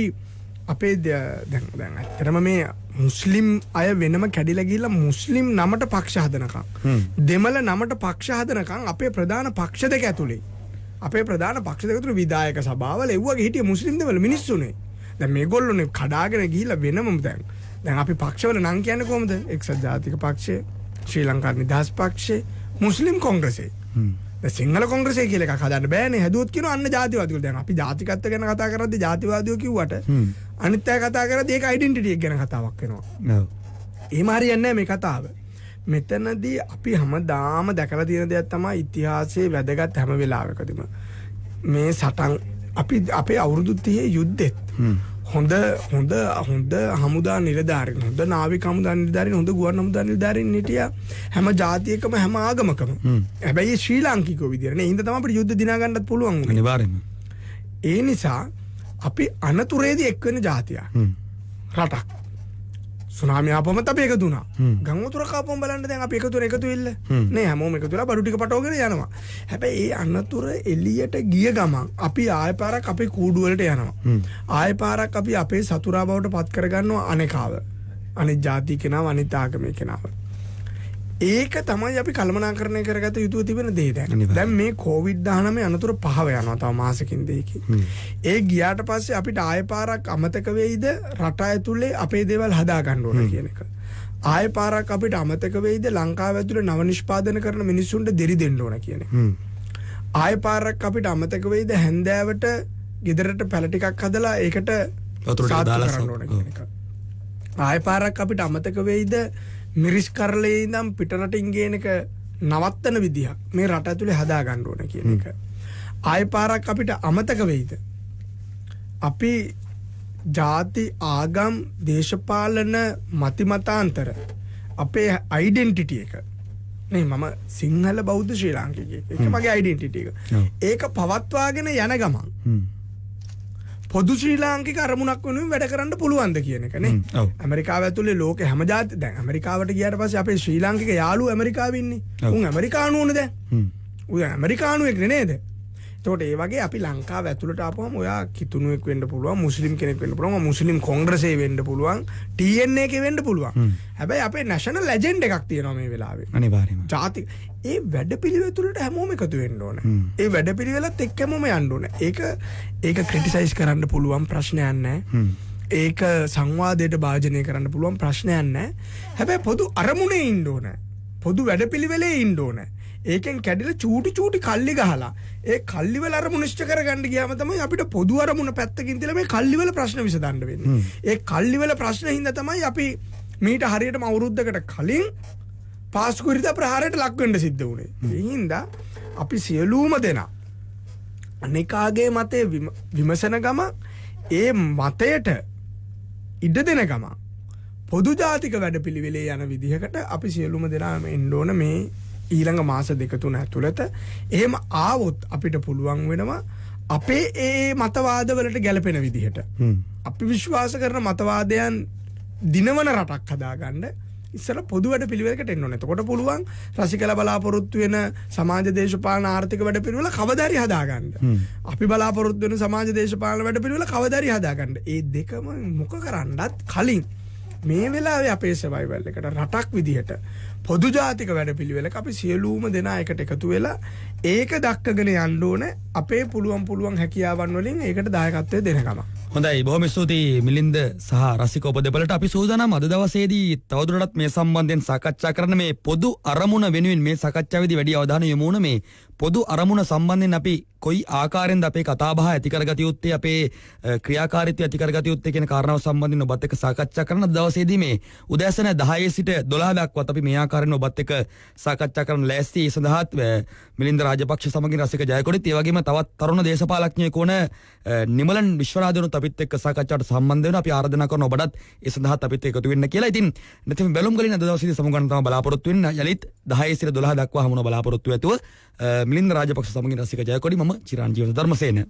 අපේ දැන් ඇත්තටම මේ මුස්ලිම් අය වෙනම කැඩිලා ගිහිල්ලා මුස්ලිම් නමට පක්ෂ හදනකම් දෙමළ නමට පක්ෂ හදනකම් අපේ ප්‍රධාන පක්ෂ දෙක ඇතුලේ අපේ ප්‍රධාන පක්ෂ දෙක තුන විධායක සභාවල එව්වගේ හිටිය මුස්ලිම් දෙමළ මිනිස්සුනේ. දැන් මේගොල්ලෝනේ කඩාගෙන ගිහිල්ලා වෙනම දැන් අපි පක්ෂවල නම් කියන්නේ කොහොමද? එක්සත් ජාතික පක්ෂය, ශ්‍රී ලංකා නිදහස් පක්ෂය, මුස්ලිම් කොංග්‍රසය. දැන් සිංහල කොංග්‍රසය කියලා එකක් හදන්න බෑනේ. හැදුවොත් කියනවා අන්න ජාතිවාදීකෝ. දැන් අපි ජාතිකත්ව ගැන කතා කරද්දී ජාතිවාදීෝ කිව්වට අනිත් අය කතා කරද්දී ඒක ඩෙන්ටිටි එක ගැන කතාවක් වෙනවා. ඔව්. එහෙම හරියන්නේ නැහැ මේ කතාව. මෙතනදී අපි හැමදාම දැකලා තියෙන දෙයක් තමයි ඉතිහාසයේ වැදගත් හැම වෙලාවකදීම මේ සටන් අපි අපේ අවුරුදු 30 යුද්ධෙත් හොඳ හමුදා නිලධාරීන් හොඳ නාවික හමුදා නිලධාරීන් හොඳ ගුවන් හමුදා නිලධාරීන් හිටියා හැම ජාතියකම හැම ආගමකම. හැබැයි ශ්‍රී ලාංකිකෝ විදියට නේ හින්දා තමයි අපිට යුද්ධ දිනා ගන්නත් පුළුවන් වුනේ. අනිවාර්යයෙන්ම. ඒ නිසා අපි අනතුරේදී එක් වෙන ජාතියක්. රටක්. සුනාමිය ආපුවම අපි එකතු වුණා. ගංගොතුර කාපුවම බලන්න දැන් අපි එකතු වෙන්න නේ හැමෝම එකතු වෙලා බඩු ටික පටවගෙන යනවා. හැබැයි ඒ අනතුර එළියට ගිය ගමන් අපි ආය පාරක් අපේ කූඩු වලට යනවා. ආය පාරක් අපි අපේ සතුරා බවට පත් කරගන්නවා අනේකාව. අනිත් ජාති කෙනාව අනිත් ආගමේ කෙනාව. ඒක තමයි අපි කළමනාකරණය කරගත යුතු තිබෙන දේ දැන්. දැන් මේ COVID-19 අනතුර පහව යනවා තව මාසෙකින් දෙකකින්. ඒ ගියාට පස්සේ අපිට ආය පාරක් අමතක වෙයිද රට ඇතුලේ අපේ දේවල් හදා ගන්න ඕන කියන එක. ආය පාරක් අපිට අමතක වෙයිද ලංකාව ඇතුලේ නව නිෂ්පාදන කරන මිනිස්සුන්ට දෙරි දෙන්න ඕන කියන එක. ආය පාරක් අපිට අමතක වෙයිද හැන්දෑවට ගෙදරට පැල ටිකක් හදලා ඒකට වතුරට දාලා කරන්න ඕන කියන එක. ආය පාරක් අපිට අමතක වෙයිද මිරිස් කරලේ ඉඳන් පිටරටින් ගේන එක නවත්තන විදිහක් මේ රට ඇතුලේ හදා ගන්න ඕන කියන එක. ආය පාරක් අපිට අමතක වෙයිද අපි ජාති ආගම් දේශපාලන මතිමතාන්තර අපේ ඩෙන්ටිටි එක නේ මම සිංහල බෞද්ධ ශ්‍රී ලාංකිකයෙක්. ඒක මගේ ඩෙන්ටිටි එක. ඒක පවත්වාගෙන යන ගමන් පොදු ශ්‍රී ලාංකික අරමුණක් වෙනුවෙන් වැඩ කරන්න පුළුවන්ද කියන එක නේ. ඇමරිකාව ඇතුලේ ලෝකේ හැම ජාති දැන් ඇමරිකාවට ගියාට පස්සේ අපේ ශ්‍රී ලාංකික යාළුවෝ ඇමරිකාවේ ඉන්නේ. උන් ඇමරිකානුවෝනේ දැන්. උන් ඇමරිකානුවෙක් නේද? එතකොට ඒ වගේ අපි ලංකාව ඇතුළට ආපුවම ඔයා කිතුණුවෙක් වෙන්න පුළුවන්, මුස්ලිම් කෙනෙක් වෙන්න පුළුවන්, මුස්ලිම් කොංග්‍රසයේ වෙන්න පුළුවන්, TNA එකේ වෙන්න පුළුවන්. හැබැයි අපේ නැෂනල් ලෙජෙන්ඩ් එකක් තියෙනවා මේ වෙලාවේ. අනිවාර්යයෙන්ම. ජාති ඒ වැඩපිළිවෙල තුළට හැමෝම එකතු වෙන්න ඕන. ඒ වැඩපිළිවෙලත් එක්කම යන්න ඕන. ඒක ක්‍රිටිසයිස් කරන්න පුළුවන් ප්‍රශ්නයක් නැහැ. ඒක සංවාදයට භාජනය කරන්න පුළුවන් ප්‍රශ්නයක් නැහැ. හැබැයි පොදු අරමුණේ ඉන්න ඕන. පොදු වැඩපිළිවෙලේ ඉන්න ඕන. ඒකෙන් කැඩිලා චූටි කල්ලි ගහලා ඒ කල්ලිවල අරමුණ ඉෂ්ට කරගන්න ගියාම තමයි අපිට පොදු අරමුණ පැත්තකින් තියලා මේ කල්ලිවල ප්‍රශ්න විසඳන්න වෙන්නේ. ඒ කල්ලිවල ප්‍රශ්න හින්දා තමයි අපි මීට හරියටම අවුරුද්දකට කලින් පාස්කුරිත ප්‍රහාරයට ලක් වෙන්න සිද්ධ වුණේ. ඒ හින්දා අපි සියලුම දෙනා අනිකාගේ මතේ විමසන ගම ඒ මතයට ඉඩ දෙන ගම පොදු ජාතික වැඩපිළිවෙලේ යන විදිහකට අපි සියලුම දෙනාම එන්න ඕන මේ ඊළඟ මාස 2-3 ඇතුළත. එහෙම ආවොත් අපිට පුළුවන් වෙනවා අපේ ඒ මතවාදවලට ගැලපෙන විදිහට අපි විශ්වාස කරන මතවාදයන් දිනවන රටක් හදාගන්න ඉස්සර පොදු වැඩ පිළිවෙලකට එන්න ඕනේ. එතකොට පුළුවන් රසිකලා බලාපොරොත්තු වෙන සමාජ දේශපාලන ආර්ථික වැඩ පිළිවෙල කවදාරි හදාගන්න. අපි බලාපොරොත්තු වෙන සමාජ දේශපාලන වැඩ පිළිවෙල කවදාරි හදාගන්න. ඒ දෙකම මොක කරන්නත් කලින් මේ වෙලාවේ අපේ සර්වයිවල් එකට රටක් විදිහට පොදු ජාතික වැඩපිළිවෙලක අපි සියලුම දෙනා එකට එකතු වෙලා ඒක දක්කගෙන යන්න ඕනේ අපේ පුළුවන් හැකියාවන් වලින් ඒකට දායකත්වය දෙන ගම. හොඳයි බොහොම ස්තුතියි මිලින්ද සහ රසික ඔබ දෙපළට. අපි සූදානම් අද දවසේදී තවදුරටත් මේ සම්බන්ධයෙන් සාකච්ඡා කරන්න. මේ පොදු අරමුණ වෙනුවෙන් මේ සාකච්ඡාවේදී වැඩි අවධානය යොමු වුණ මේ පොදු අරමුණ සම්බන්ධයෙන් අපි කොයි ආකාරයෙන්ද අපේ කතාබහ ඇති කරගත යුත්තේ, අපේ ක්‍රියාකාරීත්වය ඇති කරගත යුත්තේ කියන කාරණාව සම්බන්ධයෙන් ඔබත් එක්ක සාකච්ඡා කරන දවසේදී මේ උදෑසන 10 සිට 12 දක්වාත් අපි මේ ආකාරයෙන් ඔබත් එක්ක සාකච්ඡා කරන්න ලෑස්ති. ඒ සඳහාත් මිලින්ද රාජපක්ෂ සමගින් රසික ජයකොඩිත් ඒ වගේම තවත් තරුණ දේශපාලඥයෙකු වන නිමලන් විශ්වනාഥනුත් අපිත් එක්ක සාකච්ඡාවට සම්බන්ධ වෙනවා. අපි ආරාධනා කරන ඔබටත් ඒ සඳහාත් අපිත් එකතු වෙන්න කියලා. ඉතින් නැත්නම් බැලුම් ගලින් අද දවසේදී සමුගන්න තමයි බලාපොරොත්තු වෙන්නේ. යලිත් 10 සිට 12 දක්වා හමුන බලාපොරොත්තු වෙතුව මිලින්ද රාජපක්ෂ සමගින් රසික ජයකොඩි, මම චිරාන්ජීවන ධර්මසේන.